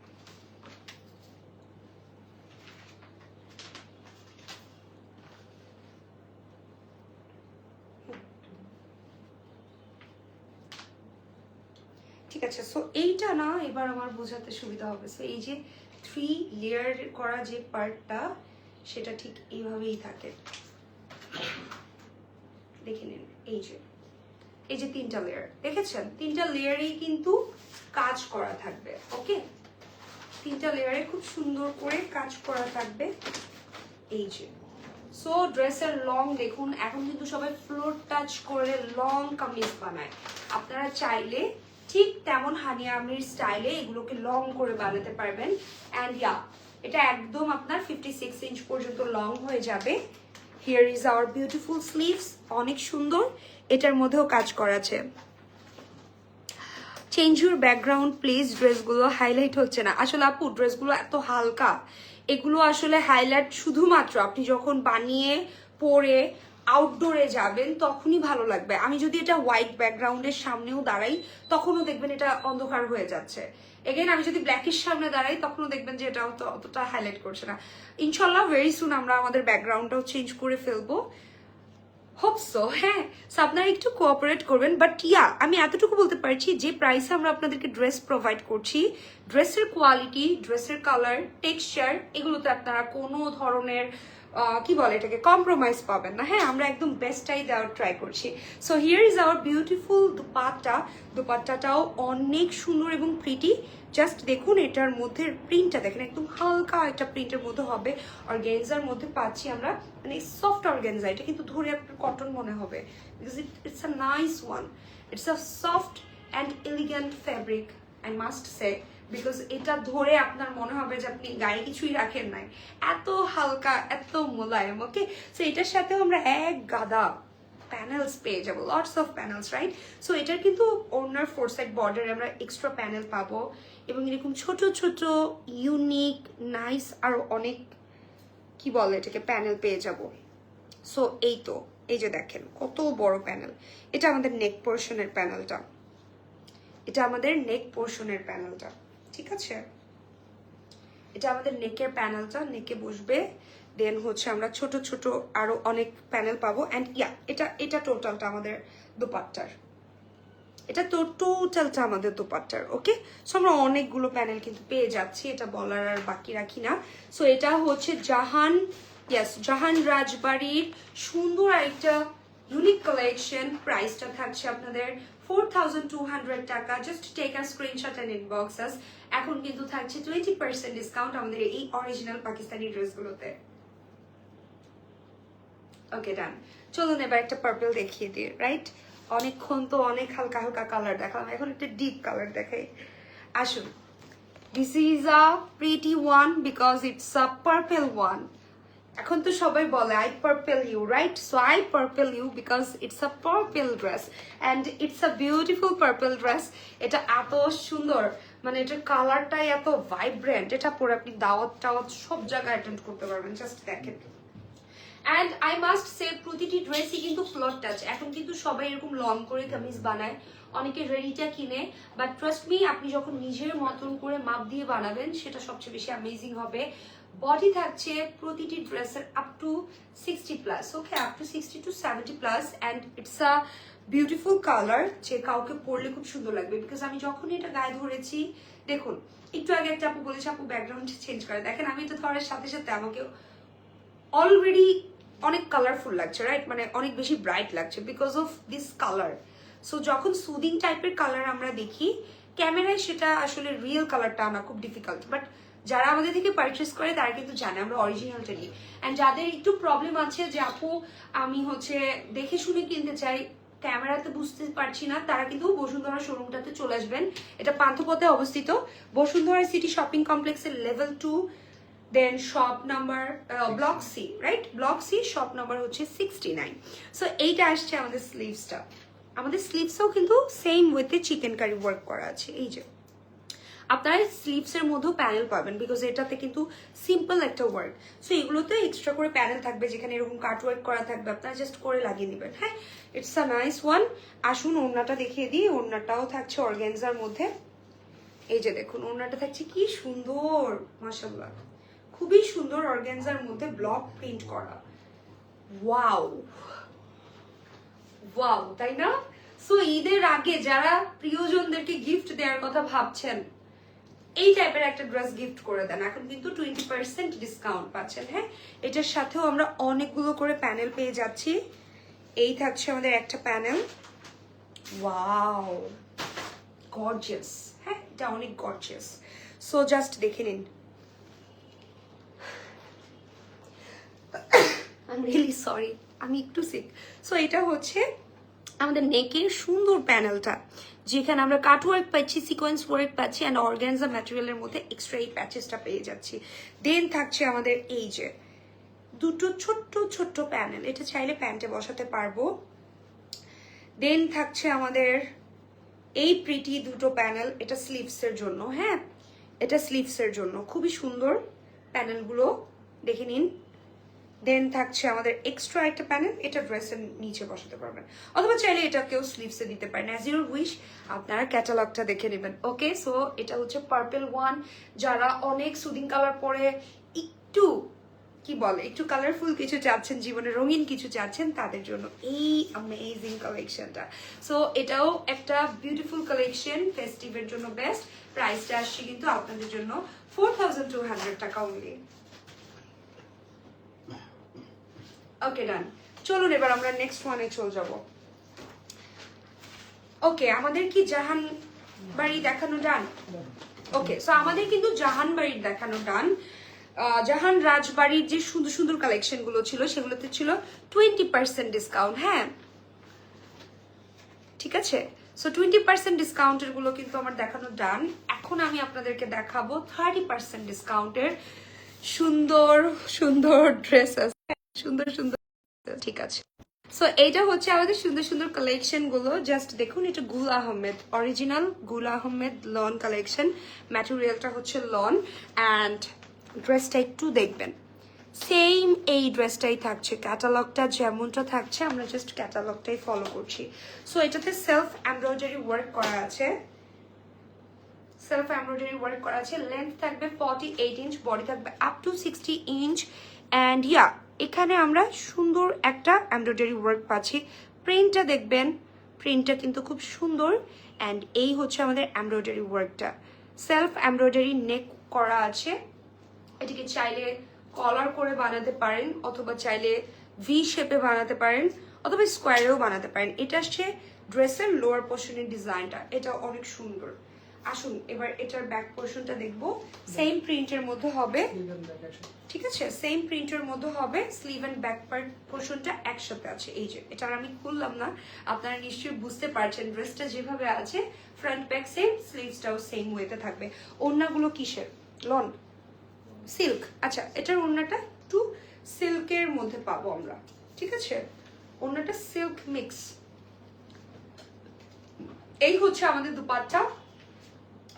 ঠিক আছে, সো এইটা না এবার আমার বোঝাতে সুবিধা হবে। সো এই যে 3 লেয়ার করা যে পার্টটা, সেটা ঠিক এইভাবেই থাকে, দেখে নিন। এই যে 3টা লেয়ার দেখেছেন, 3টা লেয়ারেই কিন্তু কাজ করা থাকবে। ওকে, 3টা লেয়ারে খুব সুন্দর করে কাজ করা থাকবে। এই যে সো ড্রেসের লং দেখুন, এখন কিন্তু সবাই ফ্লোর টাচ করে লং কামিজ বানায়। আপনারা চাইলে ঠিক তেমন হানিয়া আমির স্টাইলে এগুলোকে লং করে বানাতে পারবেন। অ্যান্ড ইয়া, এটা একদম আপনার 56 ইঞ্চ পর্যন্ত লং হয়ে যাবে। Here is our beautiful sleeves, অনেক সুন্দর। এটার মধ্যেও কাজ করা আছে। চেঞ্জ ইউর ব্যাকগ্রাউন্ড প্লিজ, ড্রেসগুলো হাইলাইট হচ্ছে না। আসলে আপু ড্রেসগুলো এত হালকা, এগুলো আসলে হাইলাইট শুধুমাত্র আপনি যখন বানিয়ে পরে আউটডোরে যাবেন তখনই ভালো লাগবে। আমি যদি এটা হোয়াইট ব্যাকগ্রাউন্ডের সামনেও দাঁড়াই তখনও দেখবেন এটা অন্ধকার হয়ে যাচ্ছে। এগেন আমি যদি ব্ল্যাকের সামনে দাঁড়াই তখনও দেখবেন যে এটা অতটা হাইলাইট করছে না। ইনশাল্লাহ ভেরি সুন আমরা আমাদের ব্যাকগ্রাউন্ডটাও চেঞ্জ করে ফেলবো, হোপ সো। হ্যাঁ, সো আপনারা একটু কোঅপারেট করবেন। বাট ইয়া, আমি এতটুকু বলতে পারছি যে প্রাইসে আমরা আপনাদেরকে ড্রেস প্রোভাইড করছি, ড্রেসের কোয়ালিটি, ড্রেসের কালার, টেক্সচার, এগুলোতে আপনারা কোনো ধরনের কি বলে এটাকে কম্প্রোমাইজ পাবেন না। হ্যাঁ, আমরা একদম বেস্টটাই দেওয়ার ট্রাই করছি। So here is our beautiful দুপাট্টাটাও অনেক সুন্দর এবং প্রিটি। জাস্ট দেখুন এটার মধ্যে প্রিন্টটা দেখেন, একদম হালকা একটা প্রিন্টের মধ্যে হবে। অর্গানজার মধ্যে পাচ্ছি আমরা, মানে সফট অর্গানজা, এটা কিন্তু ধরে আপনার কটন মনে হবে, because it's a nice one, it's a soft and elegant fabric I must say, because এটা ধরে আপনার মনে হবে যে আপনি গায়ে কিছুই রাখেন নাই, এত হালকা, এত মোলায়েম। ওকে, সো এটার সাথেও আমরা এক গাদা প্যানেলস পেয়ে যাবো, lots of panels, right? So এটার কিন্তু ওনার 4 সাইড বর্ডারে আমরা এক্সট্রা প্যানেল পাবো, এবং এরকম ছোট ছোট ইউনিক নাইস আরো অনেক কি বলে এটাকে প্যানেল পেয়ে যাব। সো এই তো, এই যে দেখেন কত বড় প্যানেল, এটা আমাদের নেক পোর্শনের প্যানেলটা, এটা আমাদের নেক পোর্শনের প্যানেলটা, ঠিক আছে? এটা আমাদের নেকের প্যানেলটা, নেকে বসবে। দেন হচ্ছে আমরা ছোট ছোট আরো অনেক প্যানেল পাবো। অ্যান্ড এটা টোটালটা আমাদের দুপাট্টার, এটা তো টোটালটা আমাদের দুপাট্টার। ওকে, সো আমরা অনেকগুলো প্যানেল কিন্তু পেয়ে যাচ্ছি, এটা বলার আর বাকি রাখি না। সো এটা হচ্ছে জাহান রাজবাড়ির সুন্দর একটা ইউনিক কালেকশন। প্রাইসটা থাকছে আপনাদের 4200 টাকা। Just take a screenshot and inbox us. এখন কিন্তু থাকছে 20% ডিসকাউন্ট আমাদের এই অরিজিনাল পাকিস্তানি ড্রেসগুলোতে। ওকে, ডান। চলুন এবার একটা পার্পল দেখিয়ে দিই, রাইট? অনেকক্ষণ তো অনেক হালকা হালকা কালার দেখালাম, এখন একটা ডিপ কালার দেখাই। আসুন, this is a pretty one because it's a purple one. এখন তো সবাই বলে I purple you, right? So I purple you because it's a purple dress and it's a beautiful purple dress. এটা এত সুন্দর, মানে এটার কালারটাই এত ভাইব্রেন্ট, এটা পরে আপনি দাওয়াত টাওয়াত সব জায়গায় অ্যাটেন্ড করতে পারবেন। জাস্ট দেখেন। অ্যান্ড আই মাস্ট সে প্রতিটি ড্রেসই কিন্তু ফ্লট টাচ। এখন কিন্তু সবাই এরকম লং করে কামিজ বানায়, অনেকে রেডিটা কিনে, বাট ট্রাস্ট মি, আপনি যখন নিজের মতন করে মাপ দিয়ে বানাবেন সেটা সবচেয়ে বেশি অ্যামেজিং হবে। বডি থাকছে প্রতিটি ড্রেসের up to 60+, okay, up to 60 to 70+, and it's a beautiful colour, যে কাউকে পরলে খুব সুন্দর লাগবে। বিকজ আমি যখনই এটা গায়ে ধরেছি, দেখুন একটু আগে একটা আপু বলেছে আপু ব্যাকগ্রাউন্ড চেঞ্জ করে, দেখেন আমি এটা ধরার সাথে সাথে আমাকে অলরেডি অনেক কালারফুল লাগছে, রাইট? মানে অনেক বেশি ব্রাইট লাগছে because of this colour. So যখন সুদিং টাইপের কালার আমরা দেখি ক্যামেরায়, সেটা আসলে রিয়েল কালারটা আনা খুব ডিফিকাল্ট, বাট যারা আমাদের থেকে পারচেস করে তারা কিন্তু জানে আমরা অরিজিনালটা নিই। অ্যান্ড যাদের একটু প্রবলেম আছে যে আপু আমি হচ্ছে দেখে শুনে কিনতে চাই, ক্যামেরাতে বুঝতে পারছি না, তারা কিন্তু বসুন্ধরা শোরুমটাতে চলে আসবেন। এটা পান্থপথে অবস্থিত, বসুন্ধরা সিটি শপিং কমপ্লেক্সের level 2, then shop number block c, right? Block c, shop number হচ্ছে 69। সো এইটা আসছে আমাদের স্লিভসটা। আমাদের স্লিভসেও কিন্তু সেম ওয়েতে চিকেন কারি ওয়ার্ক করা আছে। এই যে আপনারা স্লিভসের মধ্যেও প্যানেল পাবেন বিকজ এটাতে কিন্তু সিম্পল একটা ওয়ার্ক। সো এগুলোতে এক্সট্রা করে প্যানেল থাকবে, যেখানে এরকম কাট ওয়ার্ক করা থাকবে, আপনারা জাস্ট করে লাগিয়ে নেবেন। হ্যাঁ, ইটস আ নাইস ওয়ান। আসুন ওড়নাটা দেখিয়ে দিই। ওড়নাটাও থাকছে অর্গানজার মধ্যে। এই যে দেখুন ওড়নাটা থাকছে কি সুন্দর, মাশাআল্লাহ, খুবই সুন্দর অর্গানজার মধ্যে ব্লক প্রিন্ট করা। ওয়াও ওয়াও, তাই না? সো ঈদের আগে যারা প্রিয়জনদেরকে গিফট দেওয়ার কথা ভাবছেন, এই টাইপের একটা ড্রেস গিফট করে দেন। এখন কিন্তু 20% ডিসকাউন্ট পাচ্ছেন। হ্যাঁ, এটার সাথেও আমরা অনেকগুলো করে প্যানেল পেয়ে যাচ্ছি। এই থাকছে আমাদের একটা প্যানেল। Wow, gorgeous. হ্যাঁ, এটা অনেক গর্জিয়াস। সো জাস্ট দেখে নিন। I'm really sorry, আমি একটু সিক। সো এটা হচ্ছে আমাদের নেকের সুন্দর প্যানেলটা, যেখানে আমরা কাটওয়ার্ক পাচ্ছি, সিকোয়েন্স ওয়ার্ক পাচ্ছি, অ্যান্ড অর্গানজা ম্যাটেরিয়ালের মধ্যে এক্সট্রা এই প্যাচেসটা পেয়ে যাচ্ছি। দেন থাকছে আমাদের এই যে দুটো ছোট্ট ছোট্ট প্যানেল, এটা চাইলে প্যান্টে বসাতে পারবো। দেন থাকছে আমাদের এই প্রিটি দুটো প্যানেল, এটা স্লিভসের জন্য। হ্যাঁ, এটা স্লিভসের জন্য খুবই সুন্দর প্যানেলগুলো, দেখে নিন। দেন থাকছে আমাদের এক্সট্রা একটা প্যানেল, এটা ড্রেসের নিচে বসাতে পারবেন, অথবা চাইলে এটা কেউ স্লিভসে দিতে পারেন, অ্যাজ ইউর উইশ। আপনারা ক্যাটালগটা দেখে নেবেন। ওকে, সো এটা হচ্ছে পার্পল ওয়ান। যারা অনেক সুদিং কালার পরে একটু কি বলে একটু কালারফুল কিছু চাচ্ছেন, জীবনে রঙিন কিছু চাচ্ছেন, তাদের জন্য এই অ্যামেজিং কালেকশনটা। সো এটাও একটা বিউটিফুল কালেকশন, ফেস্টিভের জন্য বেস্ট। প্রাইসটা আসছে কিন্তু আপনাদের জন্য 4200 টাকা অনলি। ওকে ডান। চলুন এবার আমরা নেক্সট ওয়ানে চলে যাব। ওকে, আমাদের কি জাহান বাড়ি দেখানো ডান? ওকে, সো আমাদের কিন্তু জাহান বাড়ির দেখানো ডান। জাহান রাজবাড়ির যে সুন্দর সুন্দর কালেকশন গুলো ছিল সেগুলোতে ছিল 20% ডিসকাউন্ট। হ্যাঁ ঠিক আছে, সো 20% ডিসকাউন্টের গুলো কিন্তু আমার দেখানো ডান। এখন আমি আপনাদেরকে দেখাবো 30% ডিসকাউন্টের সুন্দর সুন্দর ড্রেসেস, সুন্দর সুন্দর। ঠিক আছে, সো এইটা হচ্ছে আমাদের সুন্দর সুন্দর কালেকশন গুলো। জাস্ট দেখুন, এটা গুল আহমেদ, অরিজিনাল গুল আহমেদ লন কালেকশন। ম্যাটেরিয়ালটা হচ্ছে লন অ্যান্ড ড্রেসটা একটু দেখবেন সেম এই ড্রেসটাই থাকছে, ক্যাটালগটা যেমনটা থাকছে আমরা জাস্ট ক্যাটালগটাই ফলো করছি। সো এটাতে সেলফ এমব্রয়ডারি ওয়ার্ক করা আছে, সেলফ এমব্রয়ডারি ওয়ার্ক করা আছে। লেন্থ থাকবে 48 ইঞ্চ, বডি থাকবে up to 60 inch and yeah এখানে আমরা সুন্দর একটা এমব্রয়ডারি ওয়ার্ক পাচ্ছি। প্রিন্টটা দেখবেন, প্রিন্টটা কিন্তু খুব সুন্দর অ্যান্ড এই হচ্ছে আমাদের এমব্রয়ডারি ওয়ার্কটা। সেলফ এমব্রয়ডারি নেক করা আছে। এটিকে চাইলে কলার করে বানাতে পারেন অথবা চাইলে ভি শেপে বানাতে পারেন অথবা স্কোয়ারেও বানাতে পারেন। এটা আসছে ড্রেসের লোয়ার পোর্শনের ডিজাইনটা, এটা অনেক সুন্দর। আসুন এবার এটার ব্যাক পোর্শনটা দেখবো। সেম প্রিন্টের মধ্যে হবে, ঠিক আছে, সেম প্রিন্টের মধ্যে হবে। স্লিভ এন্ড ব্যাক পার্ট পোর্শনটা একসাথে আছে। এই যে এটা আমি খুললাম না, আপনারা নিশ্চয়ই বুঝতে পারছেন ড্রেসটা যেভাবে আছে ফ্রন্ট ব্যাক সেম, স্লিভসটাও সেম ওয়েতে থাকবে। ওড়নাগুলো কিসের? Lawn silk. আচ্ছা, এটার ওড়নাটা একটু সিল্কের মধ্যে পাবো আমরা, ঠিক আছে, ওড়নাটা সিল্ক মিক্স। এই হচ্ছে আমাদের দুপাট্টা,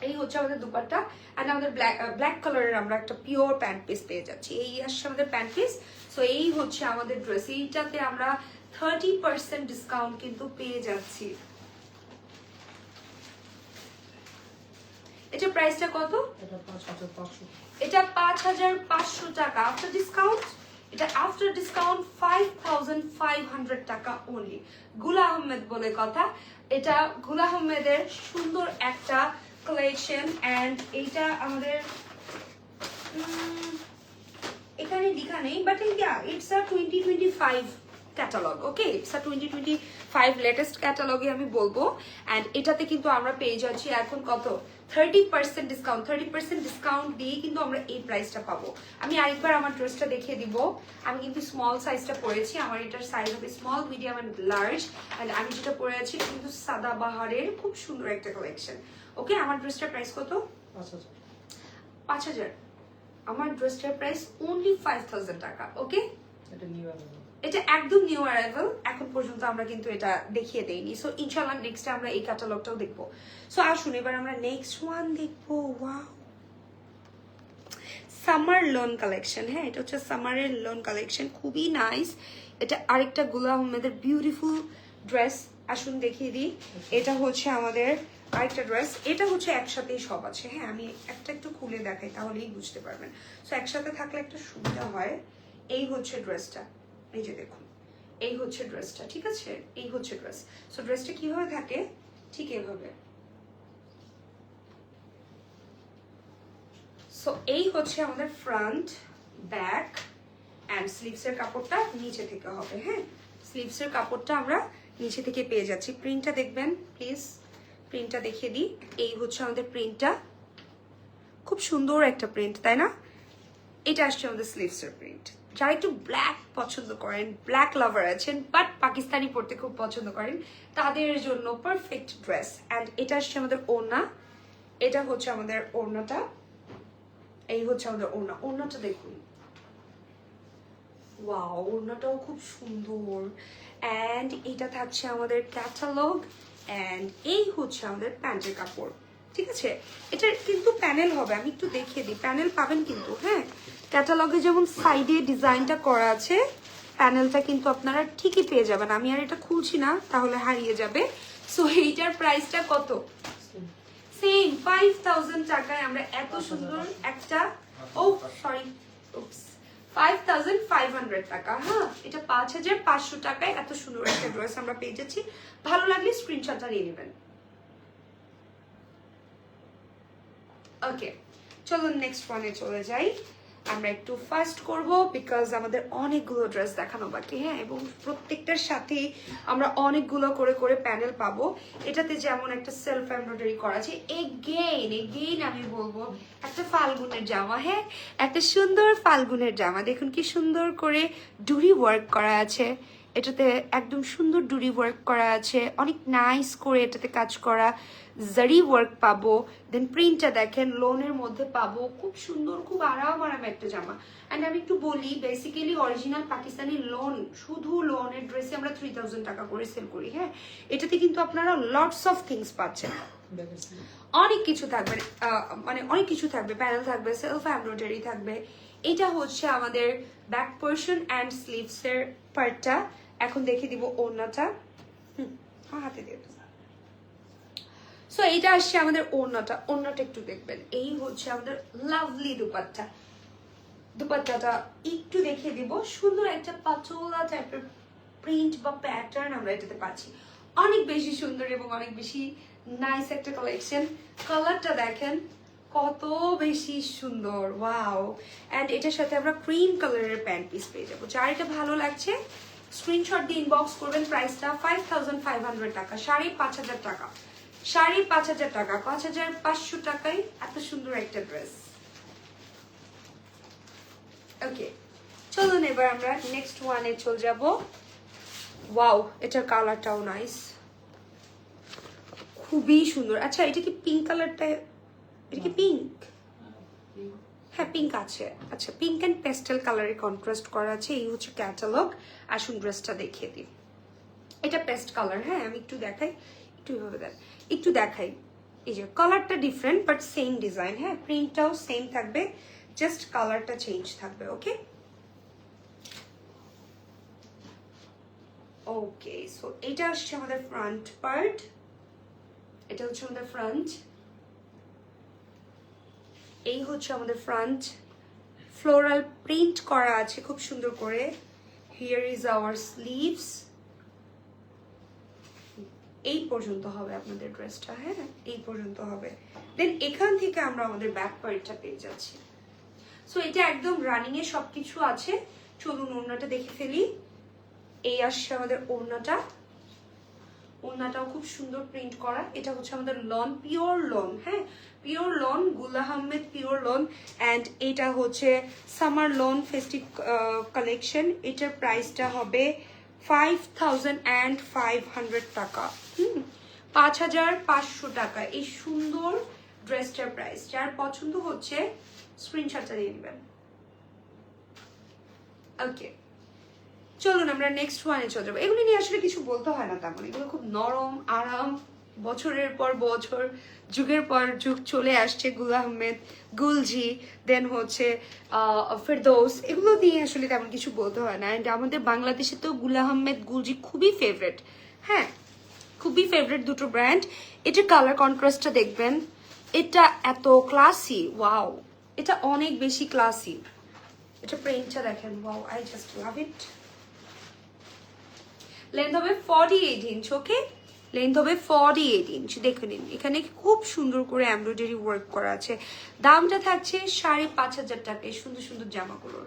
এই হচ্ছে আমাদের দুপাট্টা এন্ড আমাদের ব্ল্যাক কালারের আমরা একটা পিওর প্যান্ট পিস পেয়ে যাচ্ছি। এই আসছে আমাদের প্যান্ট পিস। সো এই হচ্ছে আমাদের ড্রেস, এইটাতে আমরা 30% ডিসকাউন্ট কিন্তু পেয়ে যাচ্ছি। এটা প্রাইসটা কত? এটা 5500 টাকা আফটার ডিসকাউন্ট। এটা আফটার ডিসকাউন্ট 5500 টাকা অনলি। গুল আহমেদ বলে কথা, এটা গুল আহমেদের সুন্দর একটা কালেকশন অ্যান্ড এইটা আমাদের এখানে লেখা নেই but it's a 2025 catalogue. Okay, it's a 2025 latest ক্যাটালগে আমি বলবো। অ্যান্ড এটাতে কিন্তু আমরা পেয়ে যাচ্ছি এখন কত? 30% ডিসকাউন্ট। 30% ডিসকাউন্ট দিয়ে কিন্তু আমরা এই প্রাইসটা পাবো। আমি আরেকবার আমার ড্রেসটা দেখিয়ে দিব। আমি কিন্তু স্মল সাইজটা পরেছি, আমার এটার সাইজ হবে small, medium and large. And আমি যেটা পরে আছি কিন্তু সাদা বাহারের খুব সুন্দর একটা কালেকশন। ওকে, আমার ড্রেসটার প্রাইস কত? 5000। আমার ড্রেসটার প্রাইস অনলি 5000 টাকা। ওকে, এটা একদম নিউ অ্যারাইভাল, এখন পর্যন্ত আমরা কিন্তু এটা দেখিয়ে দেইনি। সো ইনশাআল্লাহ নেক্সট আমরা এই ক্যাটালগটাও দেখবো। সো আসুন এবার আমরা নেক্সট ওয়ান দেখবো। Wow, summer loan collection. হ্যাঁ, এটা হচ্ছে সামারের লোন কালেকশন, খুবই নাইস। এটা আরেকটা গুল আহমেদের বিউটিফুল ড্রেস। আসুন দেখিয়ে দিই, এটা হচ্ছে আমাদের আরেকটা ড্রেস। এটা হচ্ছে একসাথেই সব আছে। হ্যাঁ, আমি একটা একটু খুলে দেখাই তাহলেই বুঝতে পারবেন। সো একসাথে থাকলে একটা সুবিধা হয়। এই হচ্ছে ড্রেসটা, এই যে দেখুন, এই হচ্ছে ড্রেসটা, ঠিক আছে, এই হচ্ছে ড্রেস। সো ড্রেসটা কিভাবে থাকে? ঠিক এভাবে। সো এই হচ্ছে আমাদের ফ্রন্ট, ব্যাক অ্যান্ড স্লিভসের কাপড়টা নিচে থেকে হবে। হ্যাঁ, স্লিভসের কাপড়টা আমরা নিচে থেকে পেয়ে যাচ্ছি। প্রিন্টটা দেখবেন প্লিজ, প্রিন্টটা দেখিয়ে দিই। এই হচ্ছে আমাদের প্রিন্টটা, খুব সুন্দর একটা প্রিন্ট, তাই না? এটা আসছে আমাদের স্লিভসের প্রিন্ট। যারা একটু ব্ল্যাক পছন্দ করেন, ব্ল্যাক লাভার আছেন বাট পাকিস্তানি পড়তে খুব পছন্দ করেন, তাদের জন্য পারফেক্ট ড্রেস। অ্যান্ড এটা আসছে আমাদের ওড়না, এটা হচ্ছে আমাদের ওড়নাটা, এই হচ্ছে আমাদের ওড়না। ওড়নাটা দেখুন, ওয়াও, ওড়নাটাও খুব সুন্দর। অ্যান্ড এটা থাকছে আমাদের ক্যাটালগ অ্যান্ড এই হচ্ছে আমাদের প্যান্টের কাপড়, ঠিক আছে। এটার কিন্তু প্যানেল হবে, আমি একটু দেখিয়ে দিই, প্যানেল পাবেন কিন্তু। হ্যাঁ, ক্যাটালগে যেমন সাইডে ডিজাইনটা করা আছে, প্যানেলটা কিন্তু আপনারা ঠিকই পেয়ে যাবেন। আমি আর এটা খুলছি না, তাহলে হারিয়ে যাবে। সো এইটার প্রাইসটা কত? সেম 5000 টাকায় আমরা এত সুন্দর একটা, ও সরি, 5500 টাকা। হ্যাঁ, এটা 5500 টাকায় এত সুন্দর একটা ড্রেস আমরা পেয়ে যাচ্ছি। ভালো লাগলে স্ক্রিনশটটা নিয়ে নেবেন। ওকে, চলুন নেক্সট ওয়ানে চলে যাই। আমরা একটু ফাস্ট করব বিকজ আমাদের অনেকগুলো ড্রেস দেখানো বাকি, হ্যাঁ, এবং প্রত্যেকটার সাথেই আমরা অনেকগুলো করে করে প্যানেল পাবো। এটাতে যেমন একটা সেলফ এমব্রয়ডারি করা আছে, এগেইন আমি বলবো একটা ফাল্গুনের জামা, হ্যাঁ, একটা সুন্দর ফাল্গুনের জামা। দেখুন কি সুন্দর করে ডুরি ওয়ার্ক করা আছে, এটাতে একদম সুন্দর ডুরি ওয়ার্ক করা আছে, অনেক নাইস করে এটাতে কাজ করা, জারি ওয়ার্ক পাবো। দেন প্রিন্টটা দেখেন লোনের মধ্যে পাবো, খুব সুন্দর, খুব আরাম একটা জামা। অ্যান্ড আমি একটু বলি, বেসিক্যালি অরিজিনাল পাকিস্তানি লোন, শুধু লোনের ড্রেসে আমরা 3000 টাকা করে সেল করি, হ্যাঁ। এটাতে কিন্তু আপনারা লটস অফ থিংস পাচ্ছেন, অনেক কিছু থাকবে, মানে অনেক কিছু থাকবে, প্যানেল থাকবে, সেলফ এমব্রয়ডারি থাকবে। এটা হচ্ছে আমাদের ব্যাক পোর্শন অ্যান্ড স্লিভস এর পার্টটা। এখন দেখে দিব ওড়নাটা, হাতে দিয়ে। সো এইটা আসছে আমাদের ওড়নাটা একটু দেখবেন। এই হচ্ছে আমাদের লাভলি দুপাট্টাটা একটু দেখিয়ে দিব। সুন্দর একটা পাতলা টাইপের প্রিন্ট বা প্যাটার্ন আমরা এটাতে পাচ্ছি, অনেক বেশি সুন্দর এবং অনেক বেশি নাইস একটা কালেকশন। কালারটা দেখেন কত বেশি সুন্দর, ওয়াও। অ্যান্ড এটার সাথে আমরা ক্রিম কালারের প্যান্ট পিস পেয়ে যাবো। যার এটা ভালো লাগছে স্ক্রিনশট দিয়ে ইনবক্স করবেন। প্রাইসটা 5500 টাকা, 5500 টাকা, 5500 টাকা, 5500 টাকায় এত সুন্দর একটা ড্রেস। ওকে, চলুন এবার আমরা নেক্সট ওয়ানে চলে যাব। ওয়াও, এটার কালারটাও নাইস, খুবই সুন্দর। আচ্ছা, এটা কি পিঙ্ক কালারটা? এটা কি পিঙ্ক? হ্যাঁ, পিঙ্ক আছে। আচ্ছা, পিঙ্ক অ্যান্ড পেস্টেল কালারে কন্ট্রাস্ট করা আছে। এই হচ্ছে ক্যাটালগ। আসুন ড্রেসটা দেখিয়ে দিই। এটা পেস্ট কালার, হ্যাঁ, আমি একটু দেখাই, একটু এভাবে দেন, একটু দেখাই। এই যে কালারটা ডিফারেন্ট বাট সেম ডিজাইন, হ্যাঁ, প্রিন্টটাও সেম থাকবে, জাস্ট কালারটা চেঞ্জ থাকবে। ওকে ওকে, সো এটা আসছে আমাদের ফ্রন্ট পার্ট, এটা হচ্ছে আমাদের ফ্রন্ট, এই হচ্ছে আমাদের ফ্রন্ট। ফ্লোরাল প্রিন্ট করা আছে খুব সুন্দর করে। Here is our sleeves. এই পর্যন্ত হবে আপনাদের ড্রেসটা, হ্যাঁ, এই পর্যন্ত হবে। দেন এখান থেকে আমরা আমাদের ব্যাক পার্টটা পেয়ে যাচ্ছি। সো এটা একদম রানিং এ সবকিছু আছে। চলুন ওড়নাটা দেখে ফেলি। এই আসছে আমাদের ওড়নাটা, ওড়নাটাও খুব সুন্দর প্রিন্ট করা। এটা হচ্ছে আমাদের লন, পিওর লন, হ্যাঁ, পিওর লন, গুল আহমেদ পিওর লন। অ্যান্ড এটা হচ্ছে সামার লন ফেস্টিভ কালেকশন। এটার প্রাইসটা হবে 5500 টাকা, 5500 টাকা। এই সুন্দর ড্রেসটার প্রাইস, যার পছন্দ হচ্ছে স্ক্রিনশটটা দিয়ে নেবেন। ওকে, চলুন আমরা নেক্সট ওয়ানে চলে যাবো। এগুলো নিয়ে আসলে কিছু বলতে হয় না তেমন, এগুলো খুব নরম, আরাম, বছরের পর বছর, যুগের পর যুগ চলে আসছে। গুল আহমেদ, গুলজি, দেন হচ্ছে ফেরদৌস, এগুলো দিয়ে আসলে তেমন কিছু বলতে হয় না। অ্যান্ড আমাদের বাংলাদেশে তো গুল আহমেদ, গুলজি খুবই ফেভারেট, হ্যাঁ, খুবই ফেভারিট দুটো ব্র্যান্ড। এটার কালার কন্ট্রাস্টটা দেখবেন, এটা এত ক্লাসি, ওয়াও, এটা অনেক বেশি ক্লাসি। এটা প্রিন্টটা দেখেন, wow, I just love it. Length হবে 48 ইঞ্চ, ওকে, লেন্থ হবে 48 ইঞ্চ। দেখে নিন, এখানে খুব সুন্দর করে এমব্রয়ডারি ওয়ার্ক করা আছে। দামটা থাকছে 5500 টাকা এই সুন্দর সুন্দর জামাগুলোর।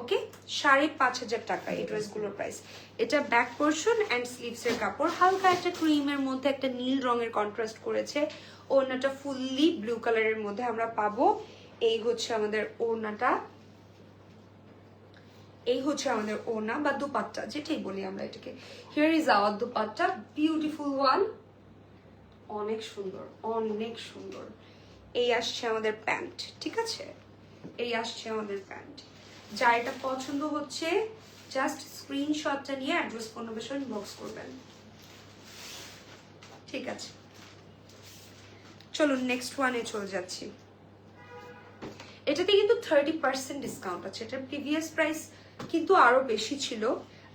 ওকে, 5500 টাকা এই ড্রেসগুলোর প্রাইস। এটা ব্যাক পোর্শন অ্যান্ড স্লিভস এর কাপড়, হালকা একটা ক্রিমের মধ্যে একটা নীল রঙের কন্ট্রাস্ট করেছে। ওড়নাটা ফুললি ব্লু কালারের মধ্যে আমরা পাবো। এই হচ্ছে আমাদের ওড়নাটা, এই হচ্ছে আমাদের ওড়না বা দুপাট্টা, যেটাই বলি আমরা এটাকে। Here is hour dupatta, beautiful one, অনেক সুন্দর, অনেক সুন্দর। এই আসছে আমাদের প্যান্ট, ঠিক আছে, এই আসছে আমাদের প্যান্ট। যার এটা পছন্দ হচ্ছে জাস্ট স্ক্রিনশটটা নিয়ে অ্যাড্রেস ফোন নম্বর সহ ইনবক্স করবেন, ঠিক আছে। চলুন নেক্সট ওয়ানে চলে যাচ্ছি। এটাতে কিন্তু 30% ডিসকাউন্ট আছে। এটার প্রিভিয়াস প্রাইস কিন্তু আরো বেশি ছিল।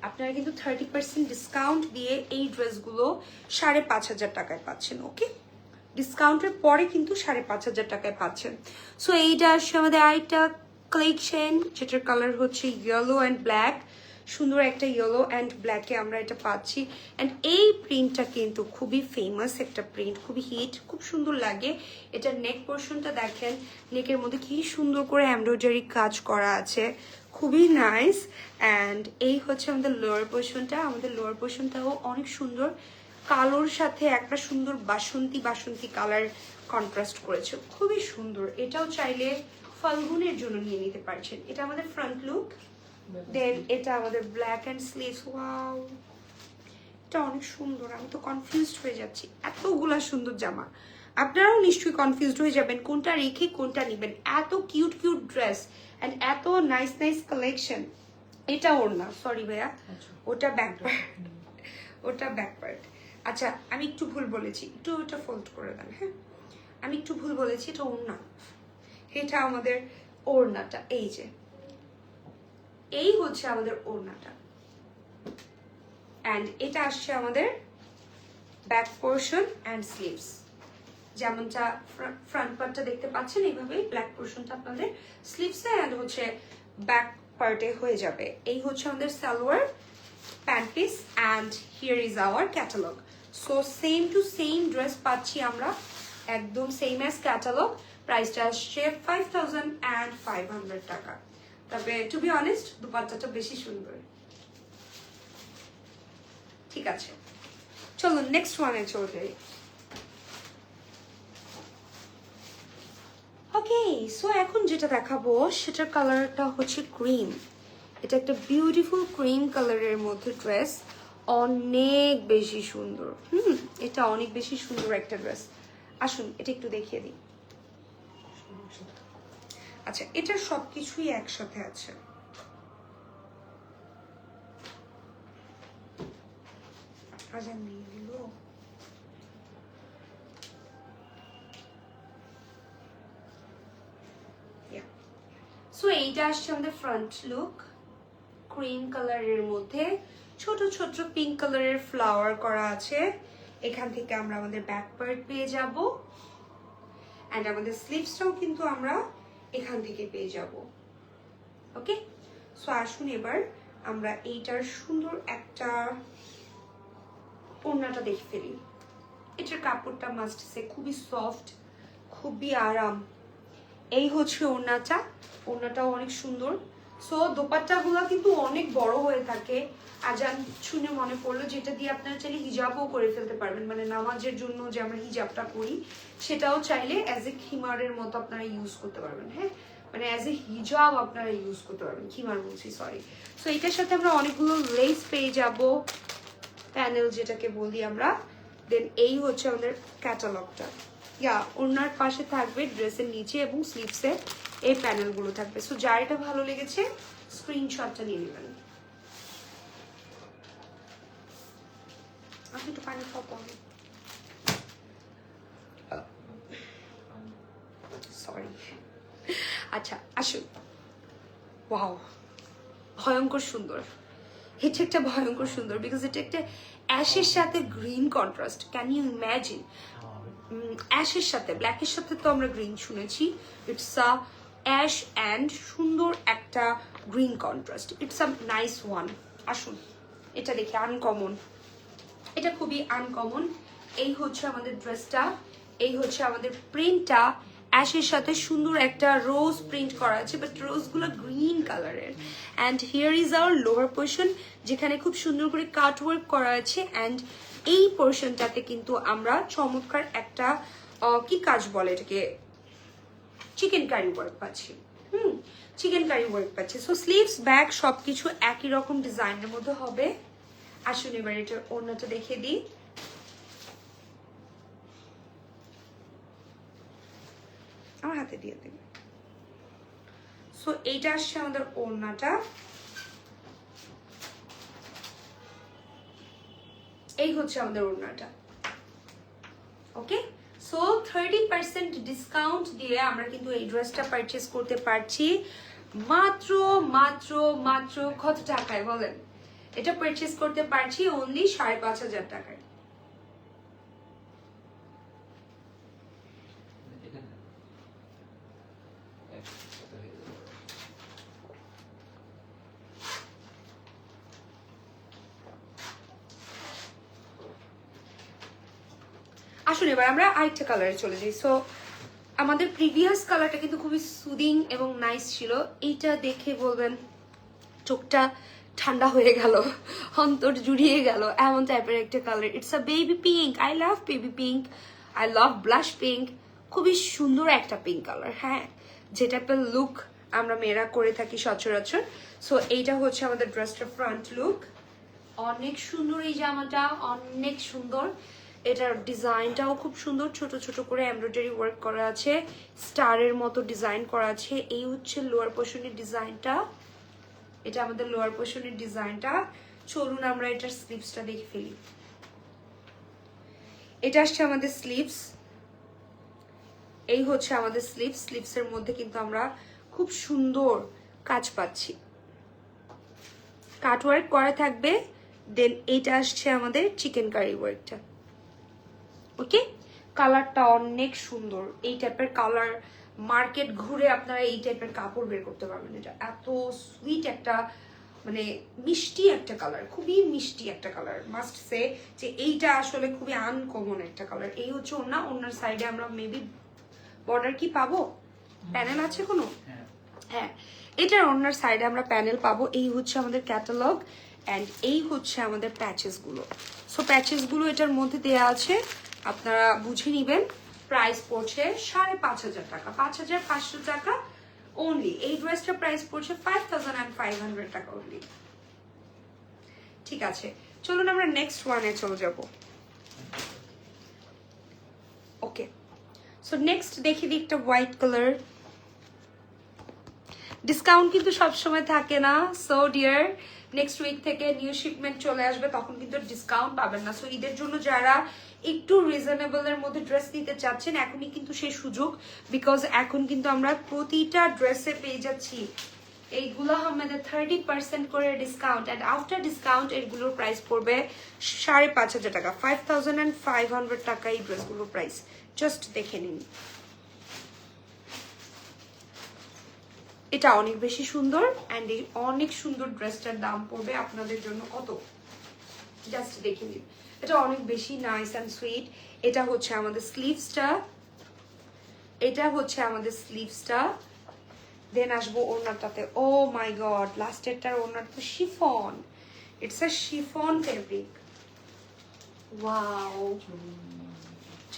আপনারা কিন্তু 30% ডিসকাউন্ট দিয়ে এই ড্রেসগুলো 5500 টাকায় পাচ্ছেন। ওকে, ডিসকাউন্টের পরে কিন্তু 5500 টাকায় পাচ্ছেন। সো এইটা আসছে আমাদের আরেকটা কালেকশন, যেটার কালার হচ্ছে ইয়েলো অ্যান্ড ব্ল্যাক। সুন্দর একটা ইয়েলো অ্যান্ড ব্ল্যাকে আমরা এটা পাচ্ছি। অ্যান্ড এই প্রিন্টটা কিন্তু খুবই ফেমাস একটা প্রিন্ট, খুবই হিট, খুব সুন্দর লাগে। এটার নেক পোর্শনটা দেখেন, নেকের মধ্যে কি সুন্দর করে এমব্রয়ডারি কাজ করা আছে, খুবই নাইস। অ্যান্ড এই হচ্ছে আমাদের লোয়ার পোর্শনটা, আমাদের লোয়ার পোর্শনটাও অনেক সুন্দর, কালোর সাথে একটা সুন্দর বাসন্তী বাসন্তী কালার কন্ট্রাস্ট করেছে, খুবই সুন্দর। এটাও চাইলে ফাল্গুনের জন্য নিয়ে নিতে পারছেন। এটা আমাদের ফ্রন্ট লুক, দেন এটা আমাদের ব্ল্যাক অ্যান্ড স্লিভস। ওয়াও, এটা অনেক সুন্দর, আমি তো কনফিউজড হয়ে যাচ্ছি, এতগুলা সুন্দর জামা। আপনারাও নিশ্চয়ই কনফিউজড হয়ে যাবেন কোনটা রেখে কোনটা নেবেন, এত কিউট কিউট ড্রেস অ্যান্ড এত নাইস নাইস কালেকশন। এটা ওর না, সরি ভাইয়া, ওটা ব্যাক পার্ট, ওটা ব্যাক পার্ট। আচ্ছা আমি একটু ভুল বলেছি, একটু ওটা ফোল্ড করে দেন। হ্যাঁ আমি একটু ভুল বলেছি, এটা ওড়না, এটা আমাদের ওড়নাটা। এই যে এই হচ্ছে আমাদের ওড়নাটা, অ্যান্ড এটা আসছে আমাদের ব্যাক পোর্শন অ্যান্ড স্লিভস। যেমনটা ফ্রন্ট পার্টটা দেখতে পাচ্ছেন এইভাবে, ব্ল্যাক পোর্শনটা আপনাদের স্লিভসে অ্যান্ড হচ্ছে ব্যাক পার্টে হয়ে যাবে। এই হচ্ছে আমাদের salwar pant piece and here is hour catalogue. So same to same dress পাচ্ছি আমরা, একদম সেম অ্যাজ ক্যাটালগ। প্রাইসটা আসছে 5500 টাকা। তবে টু বি অনেস্ট দুপাট্টাটা বেশি সুন্দর। ঠিক আছে, চলো নেক্সট ওয়ানে চলে যাই। ওকে, সো এখন যেটা দেখাবো সেটার কালারটা হচ্ছে ক্রিম। এটা একটা বিউটিফুল ক্রিম কালারের মধ্যে ড্রেস, অনেক বেশি সুন্দর। এটা অনেক বেশি সুন্দর একটা ড্রেস। আসুন এটা একটু দেখিয়ে দিই। আচ্ছা, এটা সবকিছুই একসাথে আছে। আজান দিয়ে দিল। সো এইটা আসছে আমাদের ফ্রন্ট লুক, ক্রিম কালারের মধ্যে ছোট ছোট পিঙ্ক কালারের ফ্লাওয়ার করা আছে। এখান থেকে আমরা আমাদের ব্যাক পার্ট পেয়ে যাব, অ্যান্ড আমাদের স্লিভসটাও কিন্তু আমরা এখান থেকে পেয়ে যাব। ওকে, সো আসুন এবার আমরা এইটার সুন্দর একটা ওড়নাটা দেখে ফেলি। এটার কাপড়টা মাস্ট সে খুবই সফট, খুবই আরাম। এই হচ্ছে ওড়নাটা, ওড়নাটাও অনেক সুন্দর। সো দোপাট্টাগুলো কিন্তু অনেক বড় হয়ে থাকে। আজান শুনে মনে পড়লো, যেটা দিয়ে আপনারা চাইলে হিজাবও করে ফেলতে পারবেন, মানে নামাজের জন্য যে আমরা হিজাবটা করি সেটাও চাইলে অ্যাজ এ খিমারের মতো আপনারা ইউজ করতে পারবেন। হ্যাঁ, মানে অ্যাজ এ হিজাব আপনারা ইউজ করতে পারবেন, খিমার বলছি সরি। সো এটার সাথে আমরা অনেকগুলো লেস পেয়ে যাব, প্যানেল যেটাকে বলি আমরা। দেন এই হচ্ছে আমাদের ক্যাটালগটা। ইয়া, ওড়নার পাশে থাকবে ড্রেসের নিচে এবং স্লিভসে এই প্যানেলগুলো থাকবে। সো যার এটা ভালো লেগেছে স্ক্রিনশটটা নিয়ে নেবেন। আপনি একটু পানি খাওয়া, সরি। আচ্ছা আসুন, ওয়াও ভয়ঙ্কর সুন্দর। এটা একটা ভয়ঙ্কর সুন্দর, বিকজ এটা একটা অ্যাশের সাথে green contrast. Can you imagine? অ্যাশের সাথে ব্ল্যাকের সাথে তো আমরা গ্রিন শুনেছি, ইটস আ অ্যাশ অ্যান্ড সুন্দর একটা green contrast, it's a nice one. আসুন এটা দেখি, আনকমন, এটা খুবই আনকমন। এই হচ্ছে আমাদের ড্রেসটা, এই হচ্ছে আমাদের প্রিন্টটা। অ্যাশের সাথে সুন্দর একটা রোজ প্রিন্ট করা আছে, বাট রোজগুলো গ্রিন কালারের। And here is hour lower portion, যেখানে খুব সুন্দর করে কাট ওয়ার্ক করা আছে। অ্যান্ড এই পোর্শনটাতে কিন্তু আমরা চমৎকার একটা কি কাজ বলে এটাকে, চিকেন কারি ওয়ার্ক পাচ্ছি। চিকেন কারি ওয়ার্ক পাচ্ছি। সো স্লিভস ব্যাক সবকিছু একই রকম ডিজাইনের মধ্যে হবে। আসুন এবার এটার ওড়নাটা দেখিয়ে দিই। আমার হাতে দিয়ে দিন। সো এইটা আসছে আমাদের ওড়নাটা, এই হচ্ছে আমাদের ওড়নাটা। ওকে, সো 30% ডিসকাউন্ট দিয়ে আমরা কিন্তু এই ড্রেসটা পারচেজ করতে পারছি মাত্র মাত্র মাত্র কত টাকায় বলেন? এটা পারচেজ করতে পারছি অনলি 5500 টাকায়। আসুন এবার আমরা আরেকটা কালারে চলে যাই। সো আমাদের প্রিভিয়াস কালারটা কিন্তু খুবই সুদিং এবং নাইস ছিল, এইটা দেখে বলবেন চোখটা ঠান্ডা হয়ে গেল, অন্তর জুড়িয়ে গেল, এমন টাইপের একটা colour. It's a baby pink, I love baby pink, I love blush pink, খুবই সুন্দর একটা পিঙ্ক কালার। হ্যাঁ, যে টাইপের লুক আমরা মেয়েরা করে থাকি সচরাচর। সো এইটা হচ্ছে আমাদের ড্রেসটার ফ্রন্ট লুক। অনেক সুন্দর এই জামাটা, অনেক সুন্দর। এটার ডিজাইনটাও খুব সুন্দর, ছোট ছোট করে এমব্রয়ডারি ওয়ার্ক করা আছে, স্টারের মতো ডিজাইন করা আছে। এই হচ্ছে লোয়ার পোর্শনের ডিজাইনটা, এটা আমাদের লোয়ার পোর্শনের ডিজাইনটা। চলুন আমরা এটার স্লিভসটা দেখে ফেলি। এটা আসছে আমাদের স্লিভস, এই হচ্ছে আমাদের স্লিভস। স্লিভসের মধ্যে কিন্তু আমরা খুব সুন্দর কাজ পাচ্ছি, কাট ওয়ার্ক করা থাকবে। দেন এইটা আসছে আমাদের চিকেন কারি ওয়ার্কটা। ওকে, কালারটা অনেক সুন্দর। এই টাইপের কালার মার্কেট ঘুরে আপনারা এই টাইপের কাপড় বের করতে পারবেন। এটা এত সুইট একটা, মানে মিষ্টি একটা কালার, খুবই মিষ্টি একটা কালার। মাস্ট সে যে এইটা আসলে খুবই আনকমন একটা কালার। এই হচ্ছে ওড়না, ওড়নার সাইডে আমরা মেবি বর্ডার কি পাবো, প্যানেল আছে কোনো? হ্যাঁ, এটার ওড়নার সাইডে আমরা প্যানেল পাবো। এই হচ্ছে আমাদের ক্যাটালগ অ্যান্ড এই হচ্ছে আমাদের প্যাচেস গুলো। সো প্যাচেস গুলো এটার মধ্যে দেয়া আছে, আপনারা বুঝে নিবেন। প্রাইস পড়ছে 5,500 টাকা, 5,500 টাকা অনলি। এই ড্রেসটার প্রাইস পড়ছে 5,500 টাকা অনলি। ঠিক আছে, চলুন আমরা নেক্সট ওয়ানে চলে যাব। ওকে, সো নেক্সট দেখি দিই একটা হোয়াইট কালার। ডিসকাউন্ট কিন্তু সবসময় থাকে না। সো ডিয়ার, নেক্সট উইক থেকে নিউ শিপমেন্ট চলে আসবে, তখন কিন্তু ডিসকাউন্ট পাবেন না। সো ঈদের জন্য যারা একটু রিজনেবল এর মধ্যে ড্রেস নিতে চাচ্ছেন, এখনই কিন্তু সেই সুযোগ। বিকজ এখন কিন্তু আমরা প্রতিটা ড্রেসে পেয়ে যাচ্ছি এইগুলো আমাদের 30% করে ডিসকাউন্ট, অ্যান্ড আফটার ডিসকাউন্ট এগুলোর প্রাইস পড়বে 5,500 টাকা, 5,500 টাকা এই ড্রেসগুলোর প্রাইস। জাস্ট দেখে নিন, এটা অনেক বেশি সুন্দর অ্যান্ড এই অনেক সুন্দর ড্রেসটার দাম পড়বে আপনাদের জন্য কত, জাস্ট দেখে নিন। এটা অনেক বেশি নাইস অ্যান্ড সুইট। এটা হচ্ছে আমাদের স্লিভসটা, এটা হচ্ছে আমাদের স্লিভসটা। দেন আসবো ওড়নাটাতে। ও মাই গড, লাস্টেরটার ওড়নাটা তো chiffon, it's a chiffon fabric. Wow,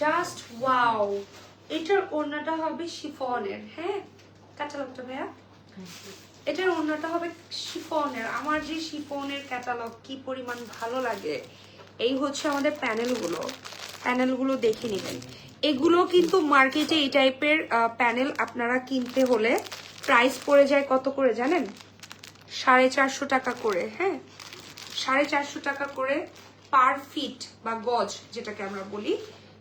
just wow. এটার ওড়নাটা হবে শিফনের। হ্যাঁ, ক্যাটালগটা ভাইয়া, এটার ওড়নাটা হবে শিফনের। আমার যে শিফনের ক্যাটালগ কি পরিমাণ ভালো লাগে। এই হচ্ছে আমাদের প্যানেলগুলো, প্যানেলগুলো দেখে নেবেন। এগুলো কিন্তু মার্কেটে এই টাইপের প্যানেল আপনারা কিনতে হলে প্রাইস পড়ে যায় কত করে জানেন? 450 টাকা করে। হ্যাঁ, 450 টাকা করে পার ফিট বা গজ যেটাকে আমরা বলি,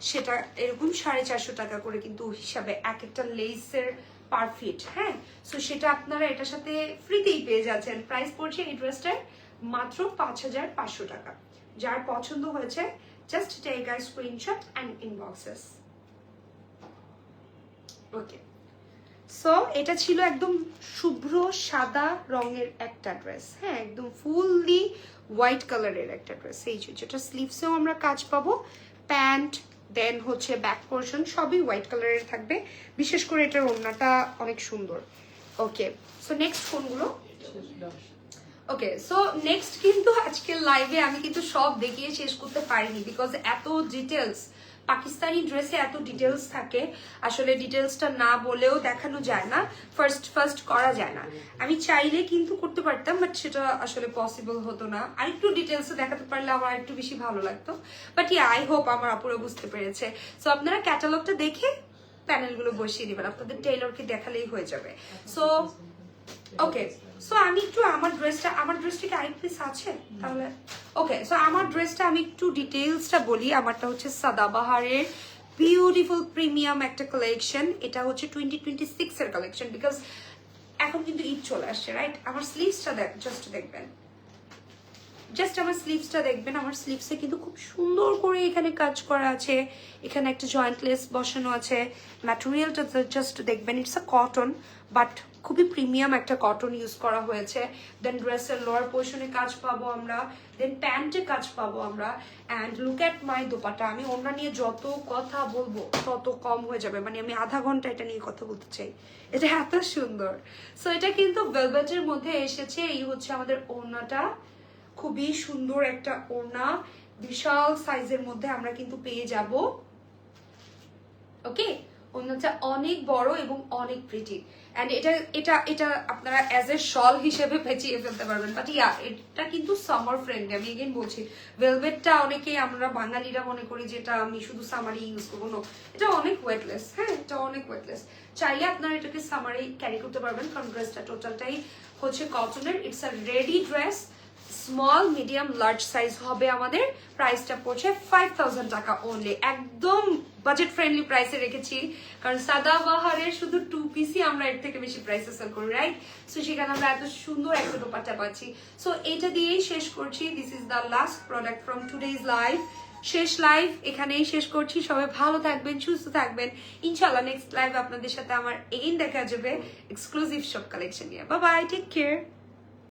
সেটা এরকম 450 টাকা করে কিন্তু হিসাবে এক একটা লেসের পার ফিট। হ্যাঁ, সো সেটা আপনারা এটার সাথে ফ্রিতেই পেয়ে যাচ্ছেন। প্রাইস পড়ছে এই ড্রেসটার মাত্র 5,500 টাকা। যার পছন্দ হয়েছে just take a screenshot and inbox us. Okay, so এটা ছিল একদম শুভ্র সাদা রঙের একটা ড্রেস। হ্যাঁ, একদম ফুললি হোয়াইট কালারের একটা ড্রেস। এই যেটা স্লিভসেও আমরা কাজ পাবো, প্যান্ট দেন হচ্ছে ব্যাক পোর্শন সবই হোয়াইট কালারের থাকবে। বিশেষ করে এটার ওড়নাটা অনেক সুন্দর। ওকে, সো নেক্সট কোনগুলো? ওকে, সো নেক্সট কিন্তু আজকের লাইভে আমি কিন্তু সব দেখিয়ে শেষ করতে পারিনি, বিকজ এত ডিটেলস, পাকিস্তানি ড্রেসে এত ডিটেলস থাকে, আসলে ডিটেলসটা না বলেও দেখানো যায় না, ফার্স্ট করা যায় না। আমি চাইলে কিন্তু করতে পারতাম, বাট সেটা আসলে পসিবল হতো না। আরেকটু ডিটেলসে দেখাতে পারলে আমার একটু বেশি ভালো লাগতো, বাট আই হোপ আমার আপুরা বুঝতে পেরেছে। সো আপনারা ক্যাটালগটা দেখে প্যানেলগুলো বসিয়ে নেবেন, আপনাদের টেইলরকে দেখালেই হয়ে যাবে। সো ওকে, সো আমি একটু আমার ড্রেসটা কি আরেক পিস আছে তাহলে? ওকে, সো আমার ড্রেসটা আমি একটু ডিটেইলসটা বলি। আমারটা হচ্ছে সাদাবাহারের বিউটিফুল প্রিমিয়াম একটা কালেকশন। এটা হচ্ছে 2026 এর কালেকশন, বিকজ এখন কিন্তু ঈদ চলে আসছে, রাইট? আমার স্লিভসটা জাস্ট দেখবেন, জাস্ট আমার স্লিভসটা দেখবেন, আমার স্লিভসে কিন্তু খুব সুন্দর করে এখানে কাজ করা আছে, এখানে একটা জয়েন্টলেস বসানো আছে। ম্যাটেরিয়ালটা জাস্ট দেখবেন, ইটস আ কটন, বাট খুবই প্রিমিয়াম একটা কটন ইউজ করা হয়েছে। দেন ড্রেসের লোয়ার পোর্শনে কাজ পাবো আমরা, দেন প্যান্টে কাজ পাবো আমরা। And look at my dupatta. আমি ওড়না নিয়ে যত কথা বলবো তত কম হয়ে যাবে, মানে আমি আধা ঘন্টা এটা নিয়ে কথা বলতে চাই, এটা এত সুন্দর। সো এটা কিন্তু ভেলভেটের মধ্যে এসেছে। এই হচ্ছে আমাদের ওড়নাটা, খুবই সুন্দর একটা ওড়না, বিশাল সাইজের মধ্যে আমরা কিন্তু পেয়ে যাব। ওকে, ওড়নাটা অনেক বড় এবং অনেক প্রিটি। অ্যান্ড এটা এটা এটা আপনারা অ্যাজ এ শল হিসেবে পেঁচিয়ে ফেলতে পারবেন। বাট ইয়া, এটা কিন্তু সামার ফ্রেন্ডলি। আমি এগেন বলছি, ভেলভেটটা অনেকেই আমরা বাঙালিরা মনে করি যে এটা আমি শুধু সামারে ইউজ করবো। না, এটা অনেক ওয়েটলেস। হ্যাঁ, এটা অনেক ওয়েটলেস। চাইলে আপনারা এটাকে সামারে ক্যারি করতে পারবেন, কারণ ড্রেসটা টোটালটাই হচ্ছে কটনের। It's a ready dress, small medium large size হবে আমাদের। প্রাইসটা পড়ছে 5000 টাকা অনলি, একদম বাজেট ফ্রেন্ডলি প্রাইসে রেখেছি, কারণ সাদাবাহারের শুধু 2 পিসই আমরা এর থেকে বেশি প্রাইসে সেল করি, রাইট? সো সেখানে আমরা এত সুন্দর একটা দোপাট্টা পাচ্ছি। সো এটা দিয়েই শেষ করছি। This is the last product from today's live. শেষ লাইভ এখানেই শেষ করছি। সবাই ভালো থাকবেন, সুস্থ থাকবেন। ইনশাআল্লাহ নেক্সট লাইভ আপনাদের সাথে আমার এগেইন দেখা যাবে এক্সক্লুসিভ সব কালেকশন নিয়ে। Bye bye, take care.